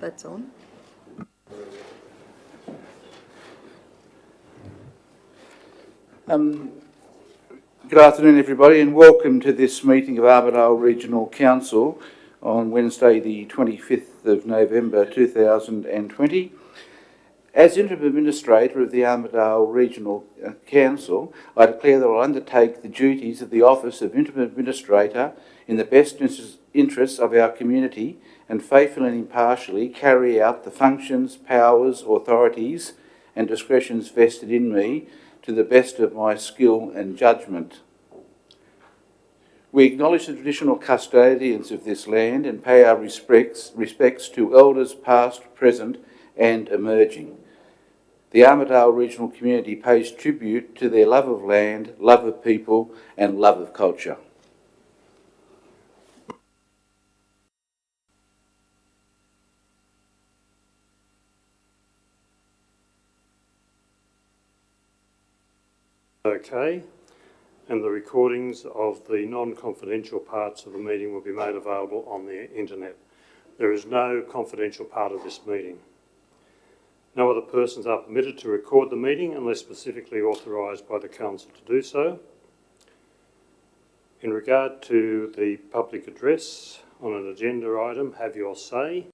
that's on. Good afternoon, everybody, and welcome to this meeting of Armidale Regional Council on Wednesday, the 25th of November 2020. As Interim Administrator of the Armidale Regional Council, I declare that I will undertake the duties of the Office of Interim Administrator in the best interests of our community and faithfully and impartially carry out the functions, powers, authorities and discretions vested in me to the best of my skill and judgment. We acknowledge the traditional custodians of this land and pay our respects to elders past, present and emerging. The Armidale regional community pays tribute to their love of land, love of people and love of culture. Okay, and the recordings of the non-confidential parts of the meeting will be made available on the internet. There is no confidential part of this meeting. No other persons are permitted to record the meeting unless specifically authorised by the Council to do so. In regard to the public address on an agenda item, have your say.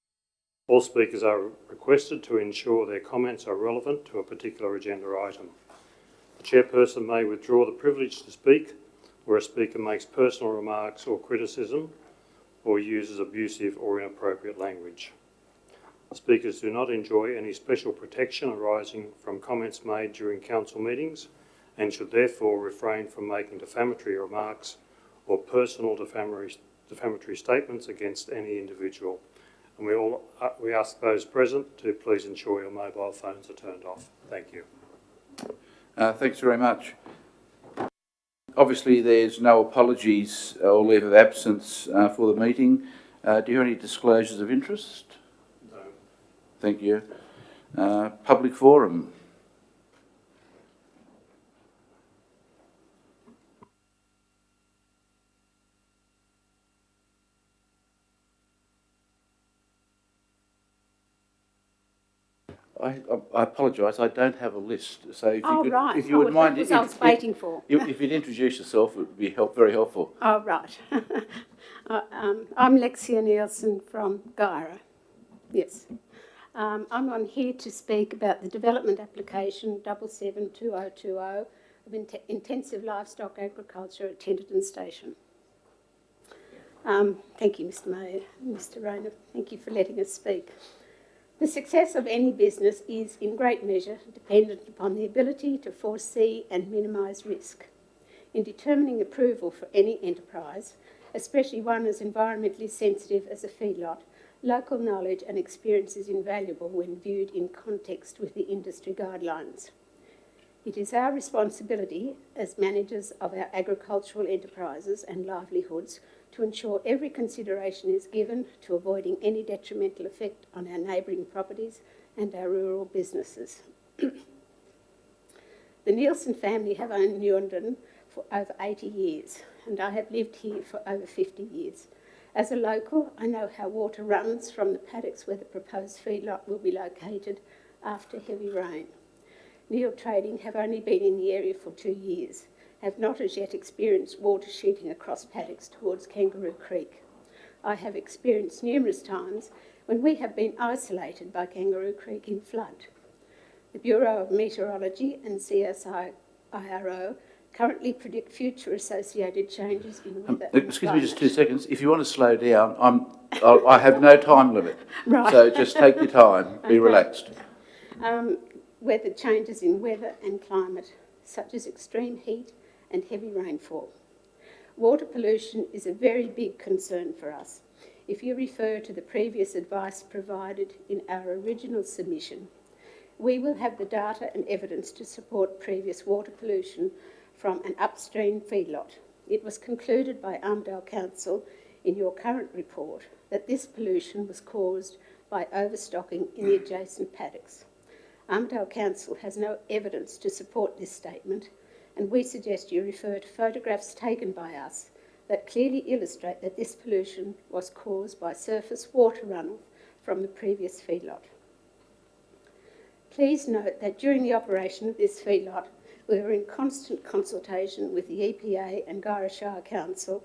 All speakers are requested to ensure their comments are relevant to a particular agenda item. The chairperson may withdraw the privilege to speak where a speaker makes personal remarks or criticism or uses abusive or inappropriate language. Speakers do not enjoy any special protection arising from comments made during council meetings and should therefore refrain from making defamatory remarks or personal defamatory statements against any individual. And we ask those present to please ensure your mobile phones are turned off. Thank you. Thanks very much. Obviously, there's no apologies or leave of absence for the meeting. Do you have any disclosures of interest? No. Thank you. Public forum. I apologise, I don't have a list. So if you could, right. if you would mind, I was waiting for. If you'd introduce yourself, it would be very helpful. Oh, right. I'm Lexia Nielsen from Gyra. Yes. I'm on here to speak about the development application 772020 of intensive livestock agriculture at Tenterden Station. Thank you, Mr. Mayor, Mr. Rayner. Thank you for letting us speak. The success of any business is, in great measure, dependent upon the ability to foresee and minimise risk. In determining approval for any enterprise, especially one as environmentally sensitive as a feedlot, local knowledge and experience is invaluable when viewed in context with the industry guidelines. It is our responsibility as managers of our agricultural enterprises and livelihoods to ensure every consideration is given to avoiding any detrimental effect on our neighbouring properties and our rural businesses. The Nielsen family have owned Newenden for over 80 years, and I have lived here for over 50 years. As a local, I know how water runs from the paddocks where the proposed feedlot will be located after heavy rain. Neil Trading have only been in the area for 2 years, have not as yet experienced water sheeting across paddocks towards Kangaroo Creek. I have experienced numerous times when we have been isolated by Kangaroo Creek in flood. The Bureau of Meteorology and CSIRO currently predict future associated changes in weather. Excuse me just 2 seconds. If you want to slow down, I have no time limit. Right. So just take your time, be relaxed. Weather changes in weather and climate, such as extreme heat and heavy rainfall. Water pollution is a very big concern for us. If you refer to the previous advice provided in our original submission, we will have the data and evidence to support previous water pollution from an upstream feedlot. It was concluded by Armidale Council in your current report that this pollution was caused by overstocking in the adjacent paddocks. Armidale Council has no evidence to support this statement, and we suggest you refer to photographs taken by us that clearly illustrate that this pollution was caused by surface water runoff from the previous feedlot. Please note that during the operation of this feedlot, we were in constant consultation with the EPA and Guyra Shire Council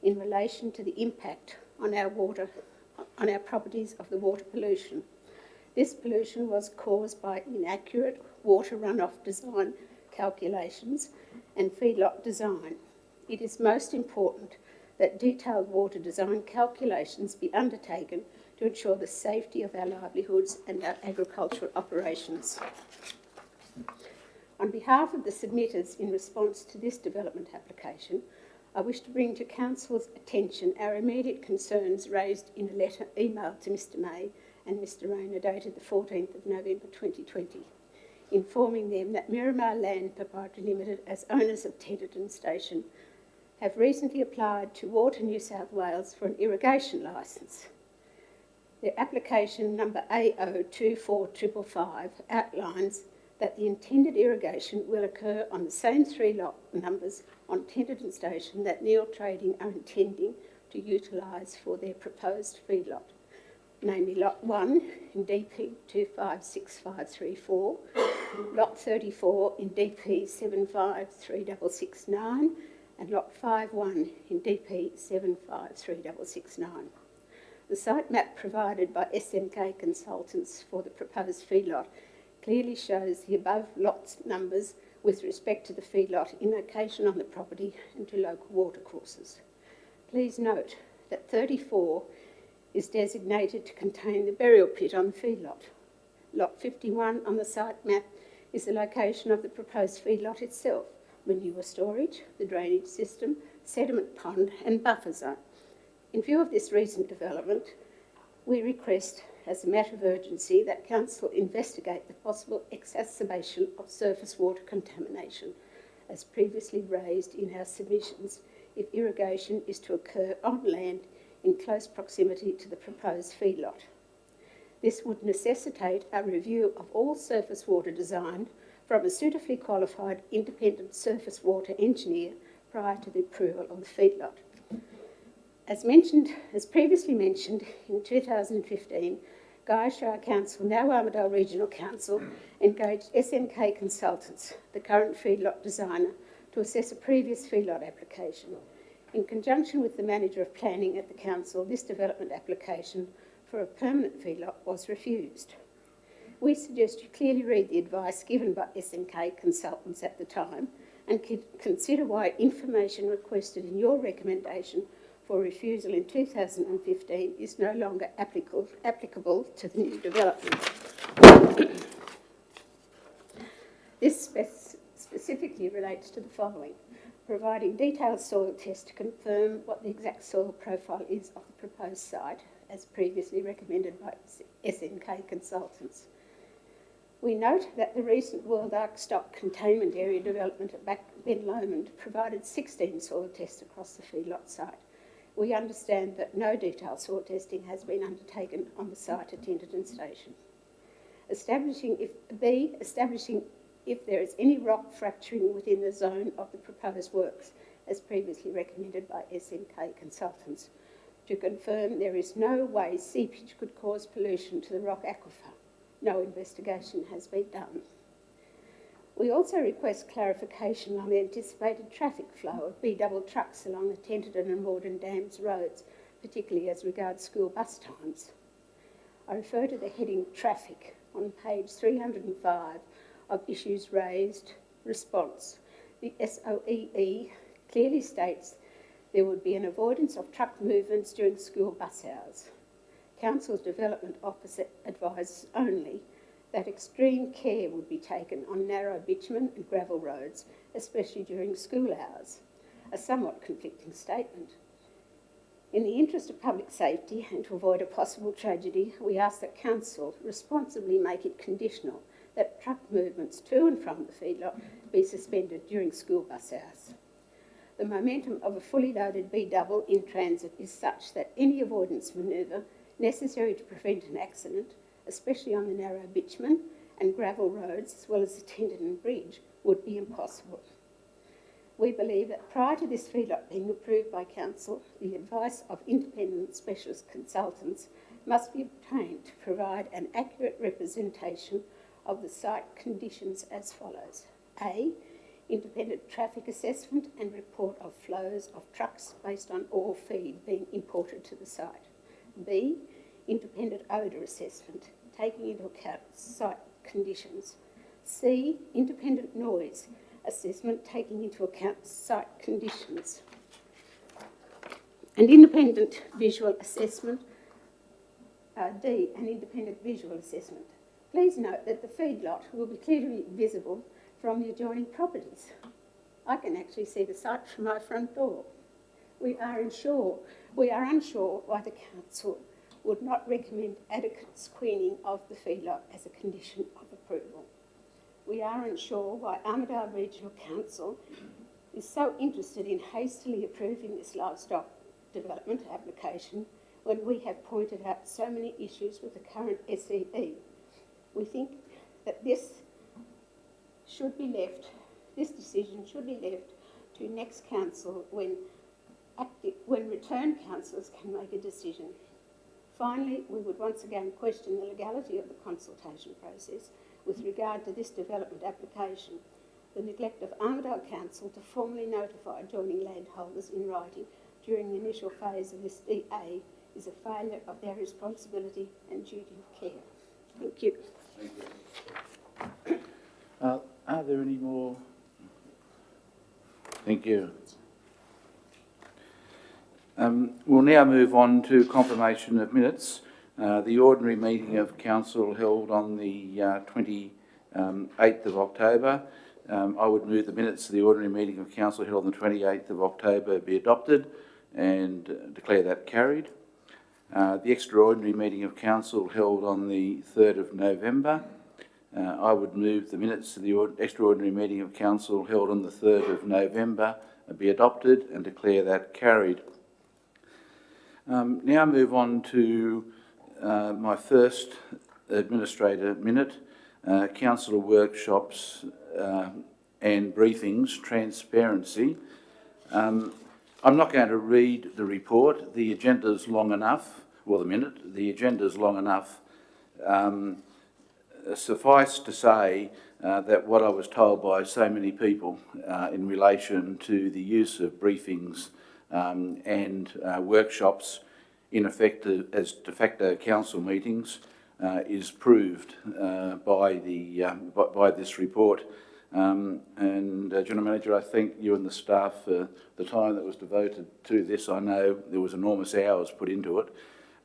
in relation to the impact on our properties of the water pollution. This pollution was caused by inaccurate water runoff design calculations and feedlot design. It is most important that detailed water design calculations be undertaken to ensure the safety of our livelihoods and our agricultural operations. On behalf of the submitters in response to this development application, I wish to bring to Council's attention our immediate concerns raised in a letter emailed to Mr May and Mr Rayner dated the 14th of November 2020, informing them that Miramar Land Proprietary Limited, as owners of Tenterden Station, have recently applied to Water New South Wales for an irrigation licence. Their application number AO24555 outlines that the intended irrigation will occur on the same three lot numbers on Tenterden Station that Neil Trading are intending to utilise for their proposed feedlot, namely Lot 1 in DP 256534, Lot 34 in DP 753669, and Lot 51 in DP 753669. The site map provided by SMK Consultants for the proposed feedlot clearly shows the above lot numbers with respect to the feedlot in location on the property and to local watercourses. Please note that 34 is designated to contain the burial pit on the feedlot. Lot 51 on the site map is the location of the proposed feedlot itself, manure storage, the drainage system, sediment pond and buffer zone. In view of this recent development, we request, as a matter of urgency, that Council investigate the possible exacerbation of surface water contamination, as previously raised in our submissions, if irrigation is to occur on land in close proximity to the proposed feedlot. This would necessitate a review of all surface water design from a suitably qualified independent surface water engineer prior to the approval of the feedlot. As previously mentioned, in 2015, Guyra Shire Council, now Armidale Regional Council, engaged SMK Consultants, the current feedlot designer, to assess a previous feedlot application. In conjunction with the Manager of Planning at the Council, this development application for a permanent feedlot was refused. We suggest you clearly read the advice given by SMK Consultants at the time and consider why information requested in your recommendation for refusal in 2015 is no longer applicable to the new development. This specifically relates to the following: providing detailed soil tests to confirm what the exact soil profile is of the proposed site, as previously recommended by SMK Consultants. We note that the recent World Ark Stock Containment Area development at Ben Lomond provided 16 soil tests across the feedlot site. We understand that no detailed soil testing has been undertaken on the site at Tenterden Station. Establishing if there is any rock fracturing within the zone of the proposed works, as previously recommended by SMK Consultants, to confirm there is no way seepage could cause pollution to the rock aquifer. No investigation has been done. We also request clarification on the anticipated traffic flow of B-double trucks along the Tenterden and Morden Dams roads, particularly as regards school bus times. I refer to the heading Traffic on page 305 of Issues Raised Response. The SOEE clearly states there would be an avoidance of truck movements during school bus hours. Council's Development Officer advises only that extreme care would be taken on narrow bitumen and gravel roads, especially during school hours. A somewhat conflicting statement. In the interest of public safety and to avoid a possible tragedy, we ask that Council responsibly make it conditional that truck movements to and from the feedlot be suspended during school bus hours. The momentum of a fully loaded B-double in transit is such that any avoidance manoeuvre necessary to prevent an accident, especially on the narrow bitumen and gravel roads, as well as the Tenterden Bridge, would be impossible. We believe that prior to this feedlot being approved by Council, the advice of independent specialist consultants must be obtained to provide an accurate representation of the site conditions as follows. A. Independent traffic assessment and report of flows of trucks based on ore feed being imported to the site. B. Independent odour assessment, taking into account site conditions. C. Independent noise assessment, taking into account site conditions. An independent visual assessment. D. An independent visual assessment. Please note that the feedlot will be clearly visible from the adjoining properties. I can actually see the site from my front door. We are unsure why the council would not recommend adequate screening of the feedlot as a condition of approval. We are unsure why Armidale Regional Council is so interested in hastily approving this livestock development application when we have pointed out so many issues with the current SEE. We think that this decision should be left to next council when returned councillors can make a decision. Finally, we would once again question the legality of the consultation process with regard to this development application. The neglect of Armidale Council to formally notify adjoining landholders in writing during the initial phase of this EA is a failure of their responsibility and duty of care. Thank you. Thank you. Are there any more? Thank you. We'll now move on to confirmation of minutes. The ordinary meeting of council held on the 28th of October. I would move the minutes of the ordinary meeting of council held on the 28th of October be adopted and declare that carried. The extraordinary meeting of council held on the 3rd of November. I would move the minutes of the extraordinary meeting of council held on the 3rd of November be adopted and declare that carried. Now move on to my first administrator minute, councillor workshops and briefings, transparency. I'm not going to read the report. The agenda's long enough, well, the agenda's long enough. Suffice to say that what I was told by so many people in relation to the use of briefings and workshops in effect as de facto council meetings is proved by this report. General Manager, I thank you and the staff for the time that was devoted to this. I know there was enormous hours put into it,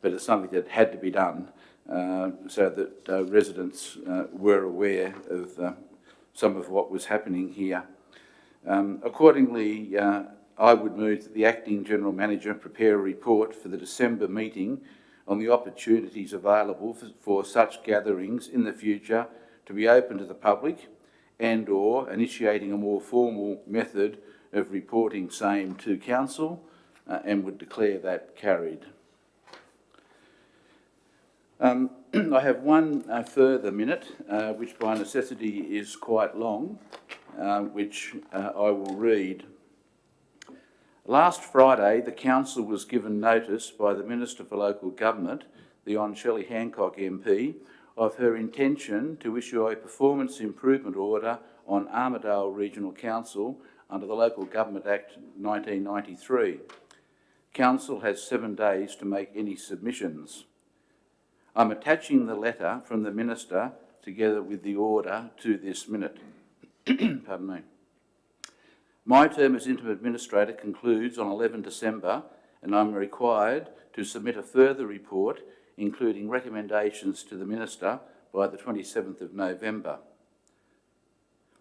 but it's something that had to be done so that residents were aware of some of what was happening here. Accordingly, I would move that the Acting General Manager prepare a report for the December meeting on the opportunities available for such gatherings in the future to be open to the public and/or initiating a more formal method of reporting same to Council and would declare that carried. I have one further minute, which by necessity is quite long, which I will read. Last Friday, the Council was given notice by the Minister for Local Government, the Hon. Shelley Hancock MP, of her intention to issue a performance improvement order on Armidale Regional Council under the Local Government Act 1993. Council has 7 days to make any submissions. I'm attaching the letter from the Minister together with the order to this minute. Pardon me. My term as Interim Administrator concludes on 11 December and I'm required to submit a further report including recommendations to the Minister by the 27th of November.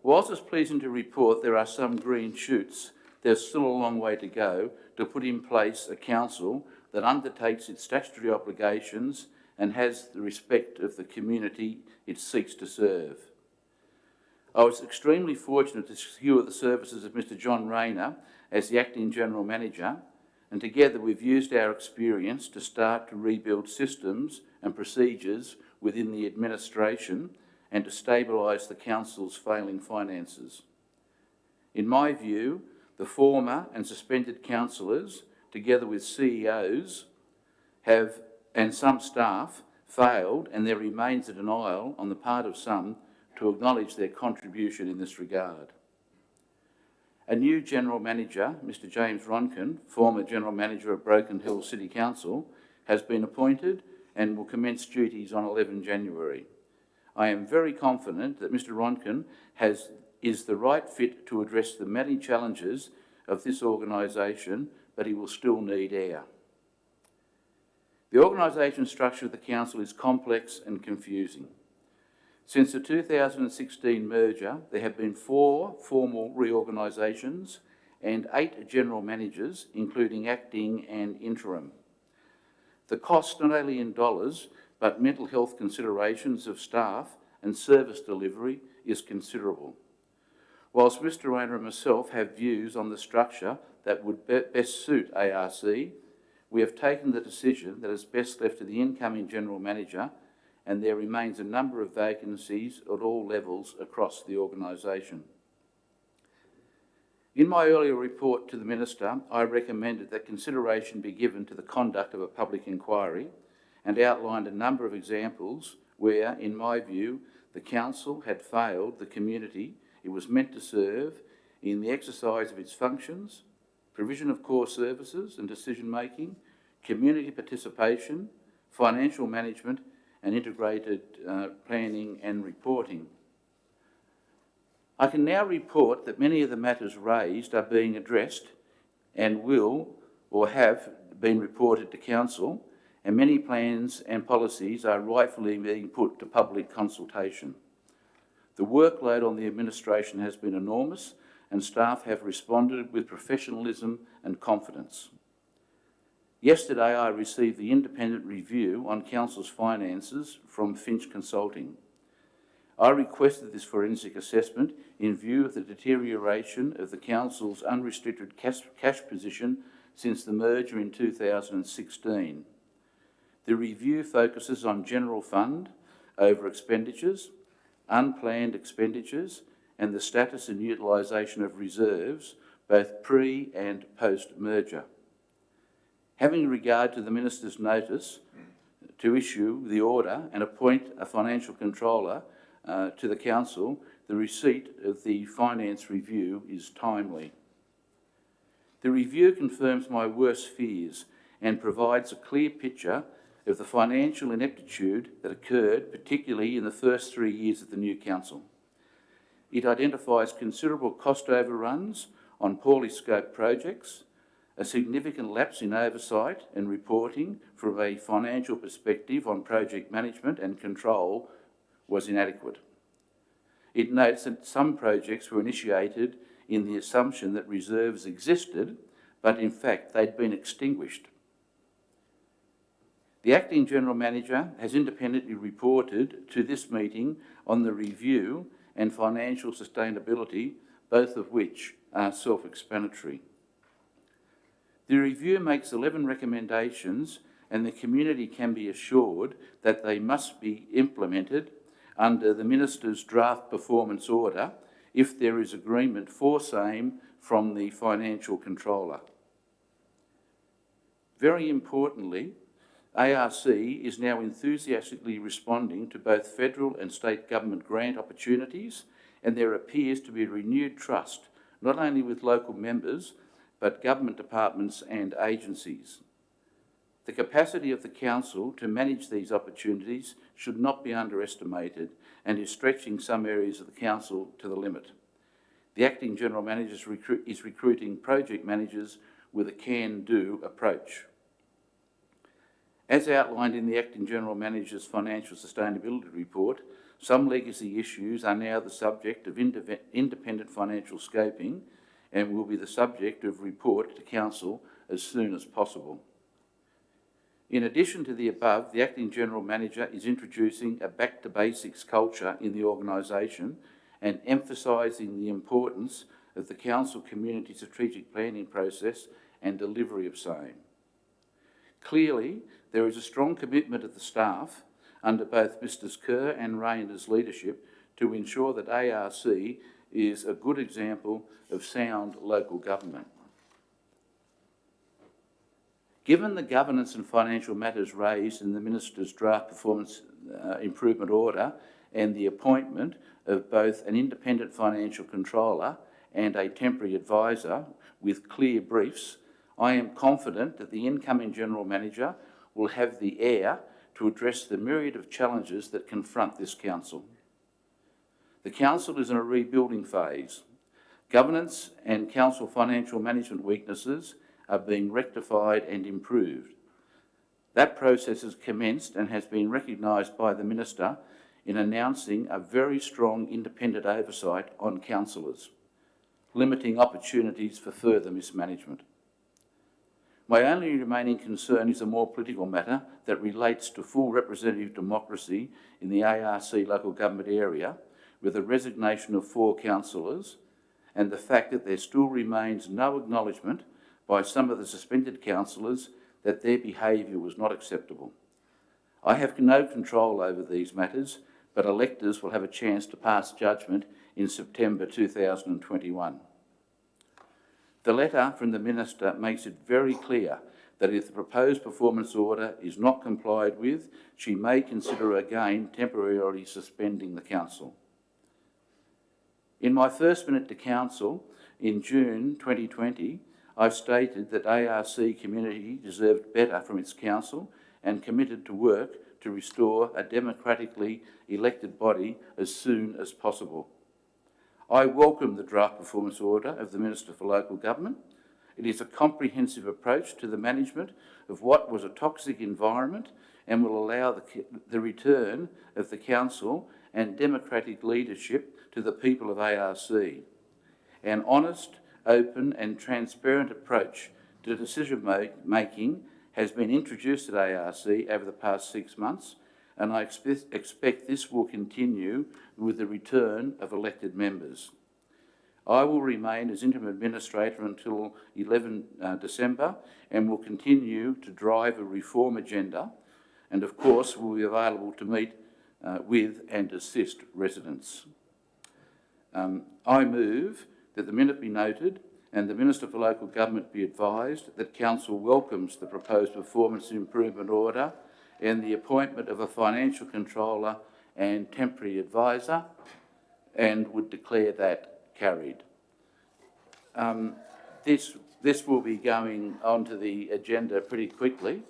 Whilst it's pleasing to report there are some green shoots, there's still a long way to go to put in place a council that undertakes its statutory obligations and has the respect of the community it seeks to serve. I was extremely fortunate to secure the services of Mr. John Rayner as the Acting General Manager, and together we've used our experience to start to rebuild systems and procedures within the administration and to stabilise the Council's failing finances. In my view, the former and suspended councillors, together with CEOs, have and some staff failed, and there remains a denial on the part of some to acknowledge their contribution in this regard. A new General Manager, Mr James Ronkin, former General Manager of Broken Hill City Council, has been appointed and will commence duties on 11 January. I am very confident that Mr Ronkin is the right fit to address the many challenges of this organisation, but he will still need air. The organisation structure of the Council is complex and confusing. Since the 2016 merger, there have been 4 formal reorganisations and 8 general managers, including acting and interim. The cost, not only in dollars, but mental health considerations of staff and service delivery is considerable. Whilst Mr Rayner and myself have views on the structure that would best suit ARC, we have taken the decision that is best left to the incoming General Manager, and there remains a number of vacancies at all levels across the organisation. In my earlier report to the Minister, I recommended that consideration be given to the conduct of a public inquiry and outlined a number of examples where, in my view, the Council had failed the community it was meant to serve in the exercise of its functions, provision of core services and decision-making, community participation, financial management and integrated planning and reporting. I can now report that many of the matters raised are being addressed and will or have been reported to Council, and many plans and policies are rightfully being put to public consultation. The workload on the administration has been enormous, and staff have responded with professionalism and confidence. Yesterday, I received the independent review on Council's finances from Finch Consulting. I requested this forensic assessment in view of the deterioration of the Council's unrestricted cash position since the merger in 2016. The review focuses on general fund over expenditures, unplanned expenditures, and the status and utilisation of reserves, both pre- and post-merger. Having regard to the Minister's notice to issue the order and appoint a financial controller to the Council, the receipt of the finance review is timely. The review confirms my worst fears and provides a clear picture of the financial ineptitude that occurred, particularly in the first 3 years of the new Council. It identifies considerable cost overruns on poorly scoped projects. A significant lapse in oversight and reporting from a financial perspective on project management and control was inadequate. It notes that some projects were initiated in the assumption that reserves existed, but in fact they'd been extinguished. The Acting General Manager has independently reported to this meeting on the review and financial sustainability, both of which are self-explanatory. The review makes 11 recommendations, and the community can be assured that they must be implemented under the Minister's draft performance order if there is agreement for same from the Financial Controller. Very importantly, ARC is now enthusiastically responding to both federal and state government grant opportunities, and there appears to be renewed trust not only with local members but government departments and agencies. The capacity of the Council to manage these opportunities should not be underestimated and is stretching some areas of the Council to the limit. The Acting General Manager is recruiting project managers with a can-do approach. As outlined in the Acting General Manager's Financial Sustainability Report, some legacy issues are now the subject of independent financial scoping and will be the subject of report to Council as soon as possible. In addition to the above, the Acting General Manager is introducing a back-to-basics culture in the organisation and emphasising the importance of the Council Community Strategic Planning process and delivery of same. Clearly, there is a strong commitment of the staff under both Mr Kerr and Rayner's leadership to ensure that ARC is a good example of sound local government. Given the governance and financial matters raised in the Minister's draft performance improvement order and the appointment of both an independent financial controller and a temporary advisor with clear briefs, I am confident that the incoming General Manager will have the air to address the myriad of challenges that confront this Council. The Council is in a rebuilding phase. Governance and Council financial management weaknesses are being rectified and improved. That process has commenced and has been recognised by the Minister in announcing a very strong independent oversight on councillors, limiting opportunities for further mismanagement. My only remaining concern is a more political matter that relates to full representative democracy in the ARC local government area, with the resignation of 4 councillors and the fact that there still remains no acknowledgement by some of the suspended councillors that their behaviour was not acceptable. I have no control over these matters, but electors will have a chance to pass judgment in September 2021. The letter from the Minister makes it very clear that if the proposed performance order is not complied with, she may consider again temporarily suspending the Council. In my first minute to Council in June 2020, I stated that ARC community deserved better from its Council and committed to work to restore a democratically elected body as soon as possible. I welcome the draft performance order of the Minister for Local Government. It is a comprehensive approach to the management of what was a toxic environment and will allow the return of the Council and democratic leadership to the people of ARC. An honest, open and transparent approach to decision-making has been introduced at ARC over the past 6 months, and I expect this will continue with the return of elected members. I will remain as Interim Administrator until 11 December and will continue to drive a reform agenda, and of course will be available to meet with and assist residents. I move that the minute be noted and the Minister for Local Government be advised that Council welcomes the proposed performance improvement order and the appointment of a financial controller and temporary advisor, and would declare that carried. This will be going onto the agenda pretty quickly,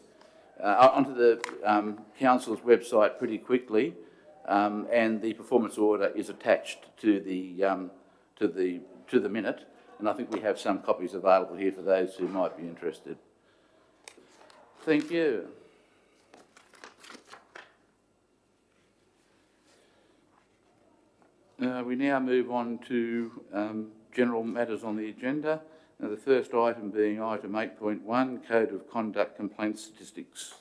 onto the Council's website pretty quickly, and the performance order is attached to the minute, and I think we have some copies available here for those who might be interested. Thank you. We now move on to general matters on the agenda. The first item being item 8.1, Code of Conduct Complaint Statistics.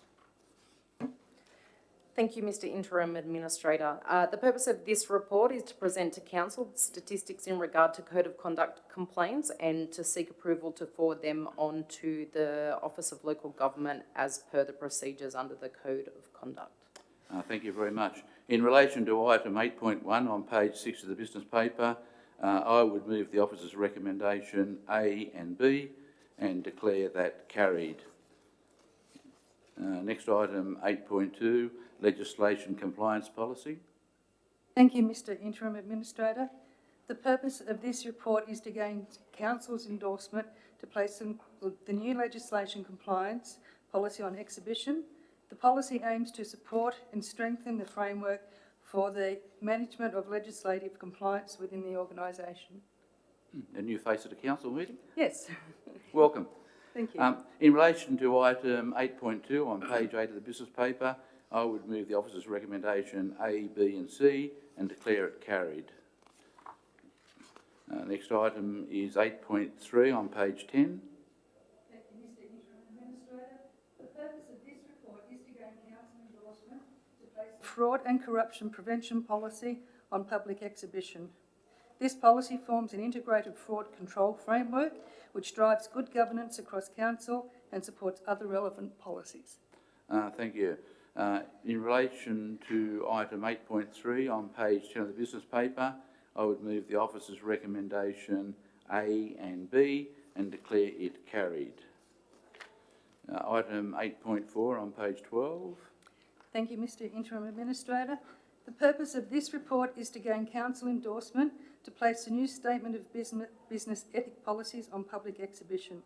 Thank you, Mr. Interim Administrator. The purpose of this report is to present to Council statistics in regard to Code of Conduct complaints and to seek approval to forward them on to the Office of Local Government as per the procedures under the Code of Conduct. Thank you very much. In relation to item 8.1 on page 6 of the business paper, I would move the officer's recommendation A and B and declare that carried. Next item 8.2, legislation compliance policy. Thank you, Mr. Interim Administrator. The purpose of this report is to gain Council's endorsement to place the new legislation compliance policy on exhibition. The policy aims to support and strengthen the framework for the management of legislative compliance within the organisation. A new face at a council meeting? Yes. Welcome. Thank you. In relation to item 8.2 on page 8 of the business paper, I would move the officer's recommendation A, B and C and declare it carried. Next item is 8.3 on page 10. Thank you, Mr. Interim Administrator. The purpose of this report is to gain Council endorsement to place fraud and corruption prevention policy on public exhibition. This policy forms an integrated fraud control framework which drives good governance across Council and supports other relevant policies. Thank you. In relation to item 8.3 on page 10 of the business paper, I would move the officer's recommendation A and B and declare it carried. Item 8.4 on page 12. Thank you, Mr. Interim Administrator. The purpose of this report is to gain council endorsement to place a new statement of business ethic policies on public exhibition.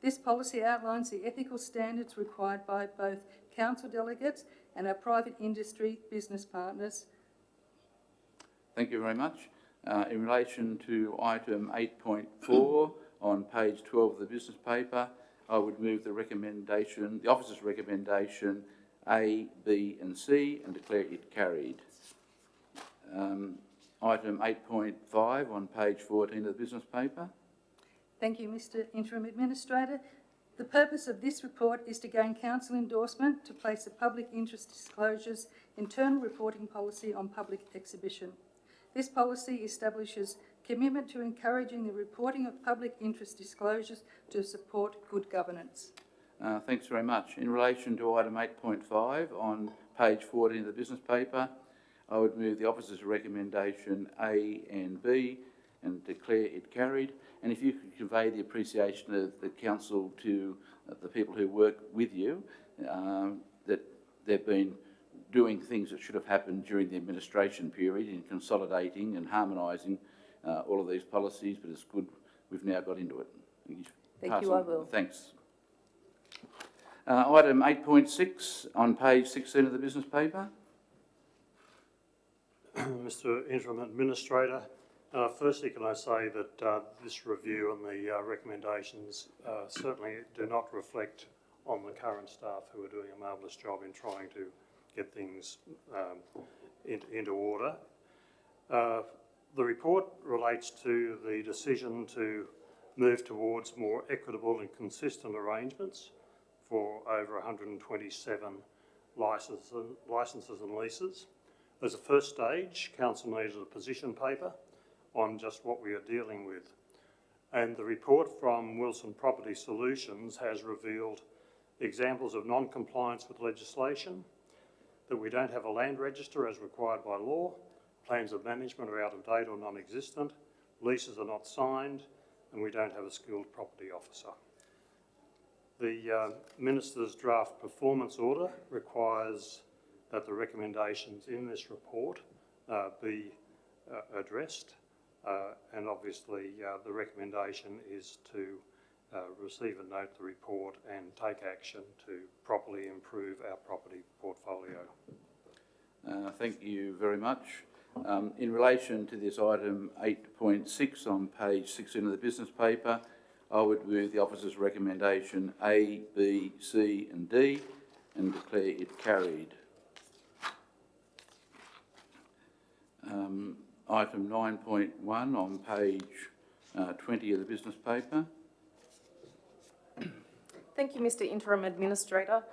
This policy outlines the ethical standards required by both council delegates and our private industry business partners. Thank you very much. In relation to item 8.4 on page 12 of the business paper, I would move the recommendation, the officer's recommendation A, B and C, and declare it carried. Item 8.5 on page 14 of the business paper. Thank you, Mr. Interim Administrator. The purpose of this report is to gain council endorsement to place a public interest disclosures internal reporting policy on public exhibition. This policy establishes commitment to encouraging the reporting of public interest disclosures to support good governance. Thanks very much. In relation to item 8.5 on page 14 of the business paper, I would move the officer's recommendation A and B and declare it carried. And if you could convey the appreciation of the council to the people who work with you, that they've been doing things that should have happened during the administration period in consolidating and harmonising all of these policies, but it's good we've now got into it. Thank you, I will. Thanks. Item 8.6 on page 16 of the business paper. Mr. Interim Administrator, firstly can I say that this review and the recommendations certainly do not reflect on the current staff who are doing a marvellous job in trying to get things into order. The report relates to the decision to move towards more equitable and consistent arrangements for over 127 licences and leases. As a first stage, Council needed a position paper on just what we are dealing with. And the report from Wilson Property Solutions has revealed examples of non-compliance with legislation, that we don't have a land register as required by law, plans of management are out of date or non-existent, leases are not signed, and we don't have a skilled property officer. The Minister's draft performance order requires that the recommendations in this report be addressed, and obviously the recommendation is to receive and note the report and take action to properly improve our property portfolio. Thank you very much. In relation to this item 8.6 on page 16 of the business paper, I would move the officer's recommendation A, B, C and D and declare it carried. Item 9.1 on page 20 of the business paper. Thank you, Mr. Interim Administrator.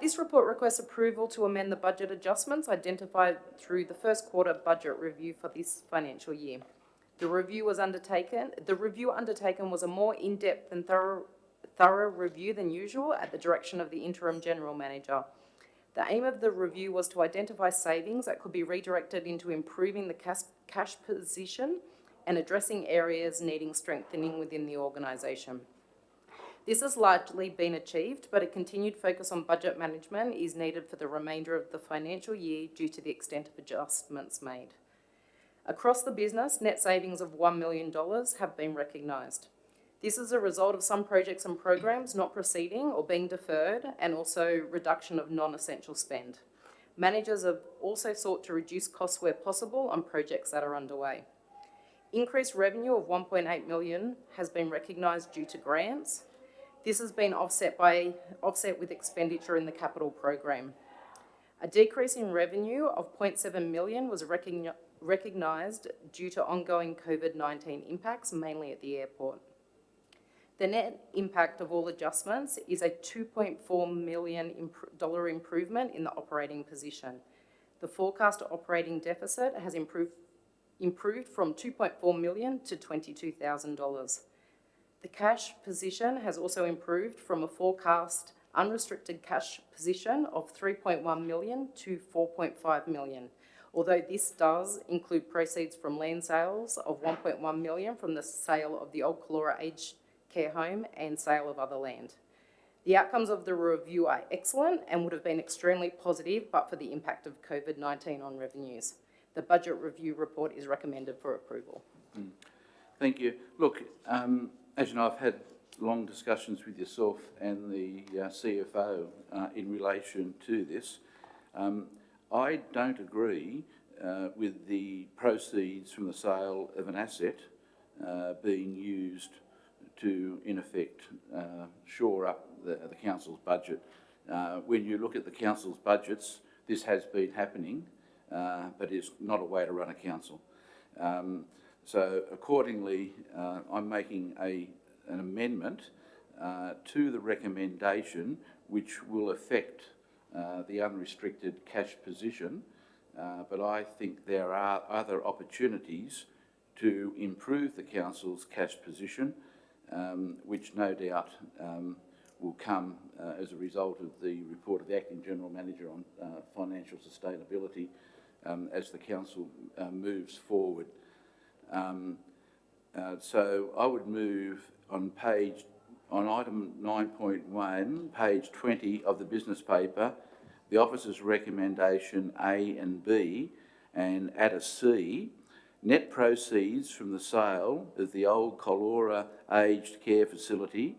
This report requests approval to amend the budget adjustments identified through the first quarter budget review for this financial year. The review undertaken was a more in-depth and thorough review than usual at the direction of the Interim General Manager. The aim of the review was to identify savings that could be redirected into improving the cash position and addressing areas needing strengthening within the organisation. This has largely been achieved, but a continued focus on budget management is needed for the remainder of the financial year due to the extent of adjustments made. Across the business, net savings of $1 million have been recognised. This is a result of some projects and programs not proceeding or being deferred, and also reduction of non-essential spend. Managers have also sought to reduce costs where possible on projects that are underway. Increased revenue of $1.8 million has been recognised due to grants. This has been offset with expenditure in the capital program. A decrease in revenue of $0.7 million was recognised due to ongoing COVID-19 impacts, mainly at the airport. The net impact of all adjustments is a $2.4 million improvement in the operating position. The forecast operating deficit has improved from $2.4 million to $22,000. The cash position has also improved from a forecast unrestricted cash position of $3.1 million to $4.5 million, although this does include proceeds from land sales of $1.1 million from the sale of the Old Calora Aged Care Home and sale of other land. The outcomes of the review are excellent and would have been extremely positive but for the impact of COVID-19 on revenues. The budget review report is recommended for approval. Thank you. Look, as you know, I've had long discussions with yourself and the CFO in relation to this. I don't agree with the proceeds from the sale of an asset being used to, in effect, shore up the council's budget. When you look at the council's budgets, this has been happening, but it's not a way to run a council. So accordingly, I'm making an amendment to the recommendation which will affect the unrestricted cash position, but I think there are other opportunities to improve the council's cash position, which no doubt will come as a result of the report of the Acting General Manager on financial sustainability as the council moves forward. So I would move on item 9.1, page 20 of the business paper, the officer's recommendation A and B, and add a C. Net proceeds from the sale of the old Colora Aged Care Facility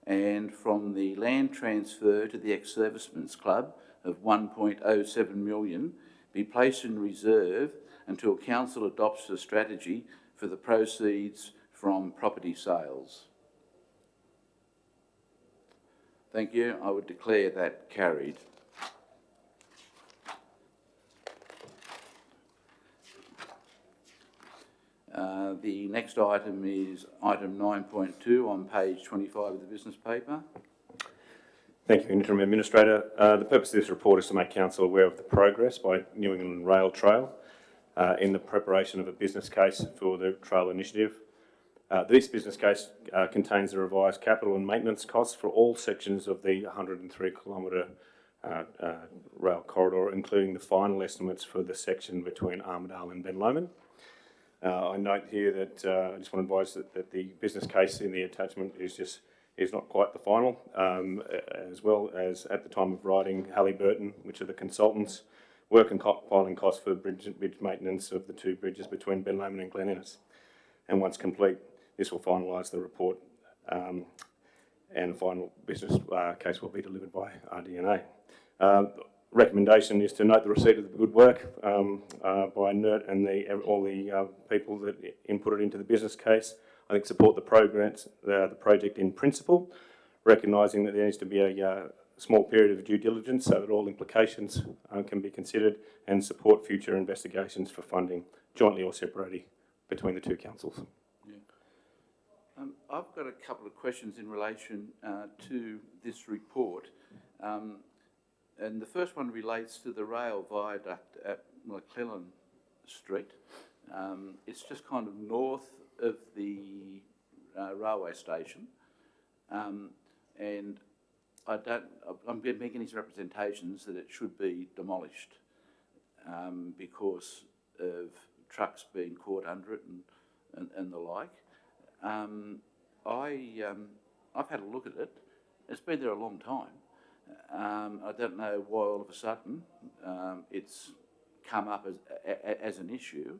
and from the land transfer to the ex-servicemen's club of 1.07 million be placed in reserve until council adopts a strategy for the proceeds from property sales. Thank you. I would declare that carried. The next item is item 9.2 on page 25 of the business paper. Thank you, Interim Administrator. The purpose of this report is to make Council aware of the progress by New England Rail Trail in the preparation of a business case for the Trail Initiative. This business case contains the revised capital and maintenance costs for all sections of the 103-kilometre rail corridor, including the final estimates for the section between Armidale and Ben Lomond. I note here that I just want to advise that the business case in the attachment is not quite the final, as well as at the time of writing, Halliburton, which are the consultants, work and filing costs for bridge maintenance of the two bridges between Ben Lomond and Glen Innes. And once complete, this will finalise the report, and the final business case will be delivered by RDNA. Recommendation is to note the receipt of the good work by NERT and all the people that inputted into the business case. I think support the project in principle, recognising that there needs to be a small period of due diligence so that all implications can be considered, and support future investigations for funding, jointly or separately, between the two councils. Yeah. I've got a couple of questions in relation to this report. And the first one relates to the rail viaduct at McClellan Street. It's just kind of north of the railway station. And I'm making these representations that it should be demolished because of trucks being caught under it and the like. I've had a look at it. It's been there a long time. I don't know why all of a sudden it's come up as an issue,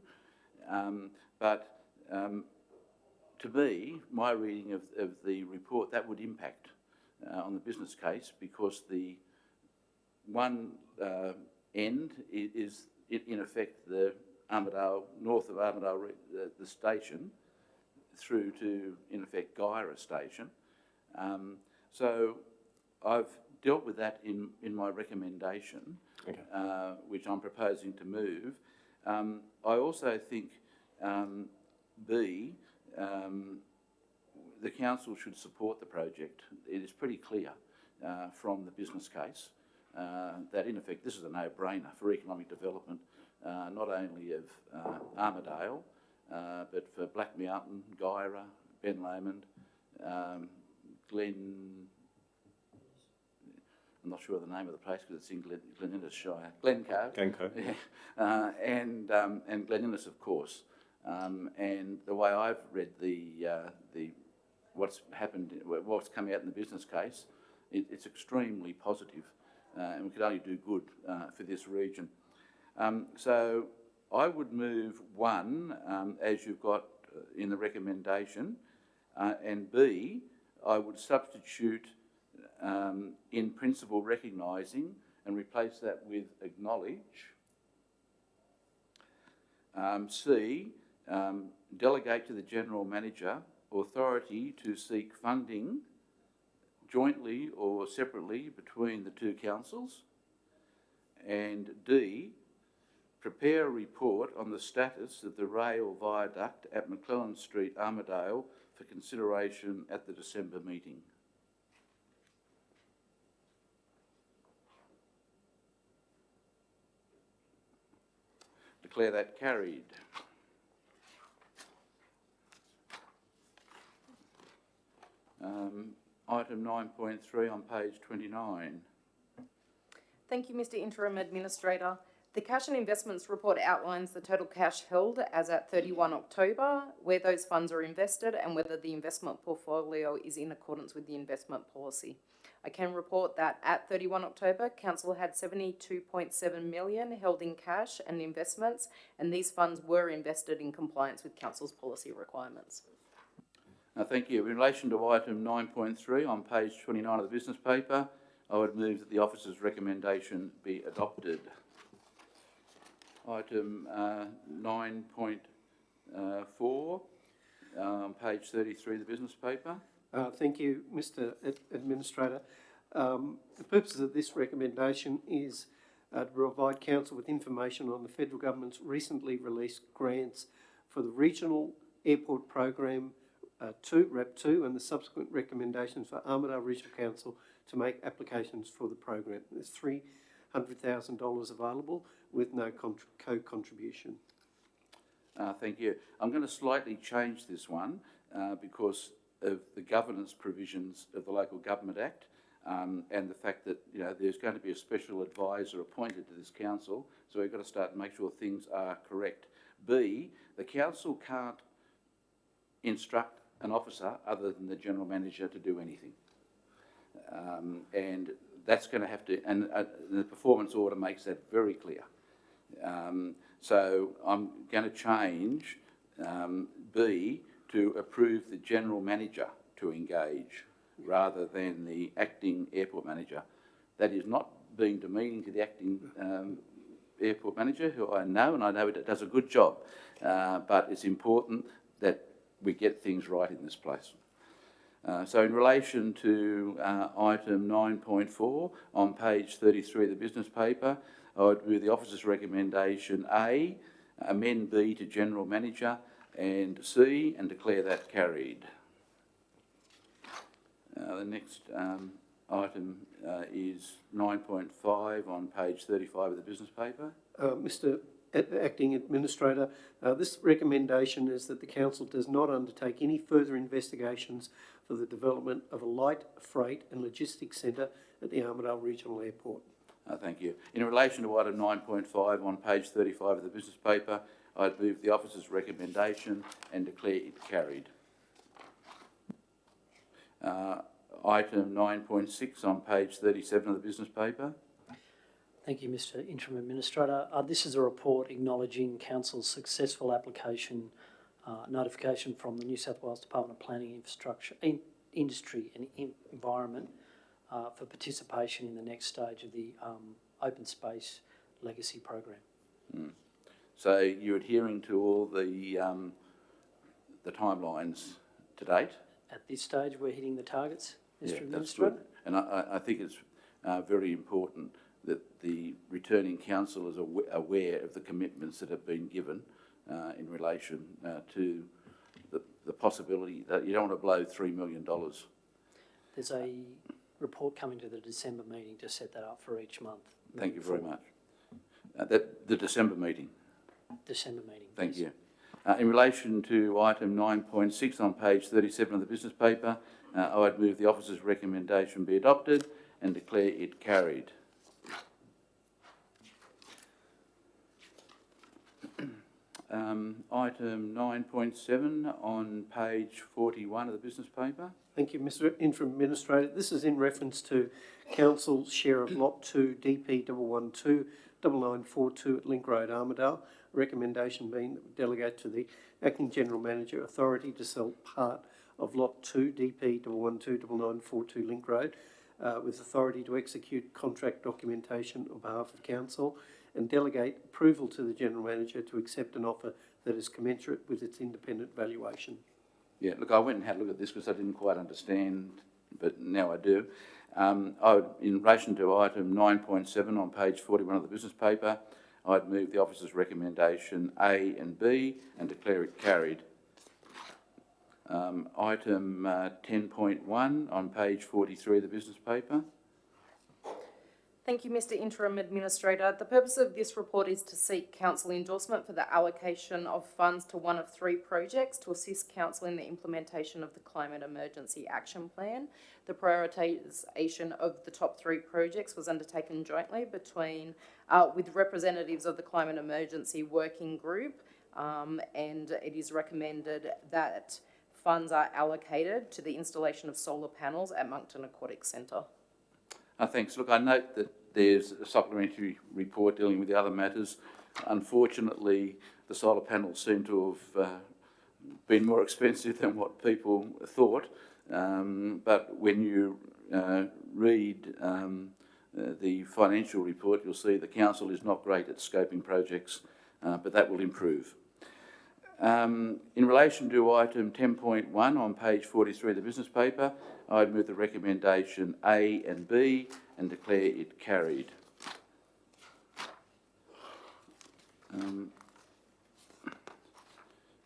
but to me, my reading of the report, that would impact on the business case, because the one end is in effect the Armidale, north of Armidale, the station, through to in effect Guyra station. So I've dealt with that in my recommendation, okay. Which I'm proposing to move. I also think B, the council should support the project. It is pretty clear from the business case that in effect this is a no-brainer for economic development, not only of Armidale, but for Black Mountain, Guyra, Ben Lomond, I'm not sure of the name of the place because it's in Glen Innes Shire. Glencoe. Yeah. And Glen Innes, of course. And the way I've read what's happened, what's coming out in the business case, it's extremely positive, and we could only do good for this region. So I would move 1, as you've got in the recommendation, and B, I would substitute in principle recognising and replace that with acknowledge. C, delegate to the General Manager authority to seek funding jointly or separately between the two councils. And D, prepare a report on the status of the rail viaduct at McClellan Street, Armidale, for consideration at the December meeting. Declare that carried. Item 9.3 on page 29. Thank you, Mr. Interim Administrator. The Cash and Investments Report outlines the total cash held as at 31 October, where those funds are invested and whether the investment portfolio is in accordance with the investment policy. I can report that at 31 October, Council had 72.7 million held in cash and investments, and these funds were invested in compliance with Council's policy requirements. Thank you. In relation to item 9.3 on page 29 of the business paper, I would move that the officer's recommendation be adopted. Item 9.4 on page 33 of the business paper. Thank you, Mr. Administrator. The purpose of this recommendation is to provide Council with information on the Federal Government's recently released grants for the Regional Airport Program 2, RAP 2, and the subsequent recommendations for Armidale Regional Council to make applications for the program. There's $300,000 available with no co-contribution. Thank you. I'm going to slightly change this one because of the governance provisions of the Local Government Act and the fact that there's going to be a special advisor appointed to this council, so we've got to start and make sure things are correct. B, the council can't instruct an officer other than the General Manager to do anything. And that's going to have to, and the performance order makes that very clear. So I'm going to change B to approve the General Manager to engage rather than the acting airport manager. That is not being demeaning to the acting airport manager, who I know, and I know it does a good job, but it's important that we get things right in this place. So in relation to item 9.4 on page 33 of the business paper, I would move the officer's recommendation A, amend B to General Manager, and C, and declare that carried. The next item is 9.5 on page 35 of the business paper. Mr. Acting Administrator, this recommendation is that the Council does not undertake any further investigations for the development of a light freight and logistics centre at the Armidale Regional Airport. Thank you. In relation to item 9.5 on page 35 of the business paper, I'd move the officer's recommendation and declare it carried. Item 9.6 on page 37 of the business paper. Thank you, Mr. Interim Administrator. This is a report acknowledging Council's successful application notification from the New South Wales Department of Planning, Infrastructure, Industry and Environment for participation in the next stage of the Open Space Legacy Program. So you're adhering to all the timelines to date? At this stage, we're hitting the targets, Mr. Administrator. That's good. And I think it's very important that the returning council is aware of the commitments that have been given in relation to the possibility that you don't want to blow $3 million. There's a report coming to the December meeting to set that up for each month. Thank you very much. The December meeting. December meeting. Thank you. In relation to item 9.6 on page 37 of the business paper, I would move the officer's recommendation be adopted and declare it carried. Item 9.7 on page 41 of the business paper. Thank you, Mr. Interim Administrator. This is in reference to Council's share of Lot 2 DP 112-9942 at Link Road, Armidale. Recommendation being that we delegate to the Acting General Manager authority to sell part of Lot 2 DP 112-9942 Link Road with authority to execute contract documentation on behalf of Council and delegate approval to the General Manager to accept an offer that is commensurate with its independent valuation. Yeah, look, I went and had a look at this because I didn't quite understand, but now I do. In relation to item 9.7 on page 41 of the business paper, I'd move the officer's recommendation A and B and declare it carried. Item 10.1 on page 43 of the business paper. Thank you, Mr. Interim Administrator. The purpose of this report is to seek council endorsement for the allocation of funds to one of three projects to assist council in the implementation of the Climate Emergency Action Plan. The prioritisation of the top three projects was undertaken jointly between with representatives of the Climate Emergency Working Group, and it is recommended that funds are allocated to the installation of solar panels at Moncton Aquatic Centre. Thanks. Look, I note that there's a supplementary report dealing with the other matters. Unfortunately, the solar panels seem to have been more expensive than what people thought. But when you read the financial report, you'll see the council is not great at scoping projects, but that will improve. In relation to item 10.1 on page 43 of the business paper, I'd move the recommendation A and B and declare it carried.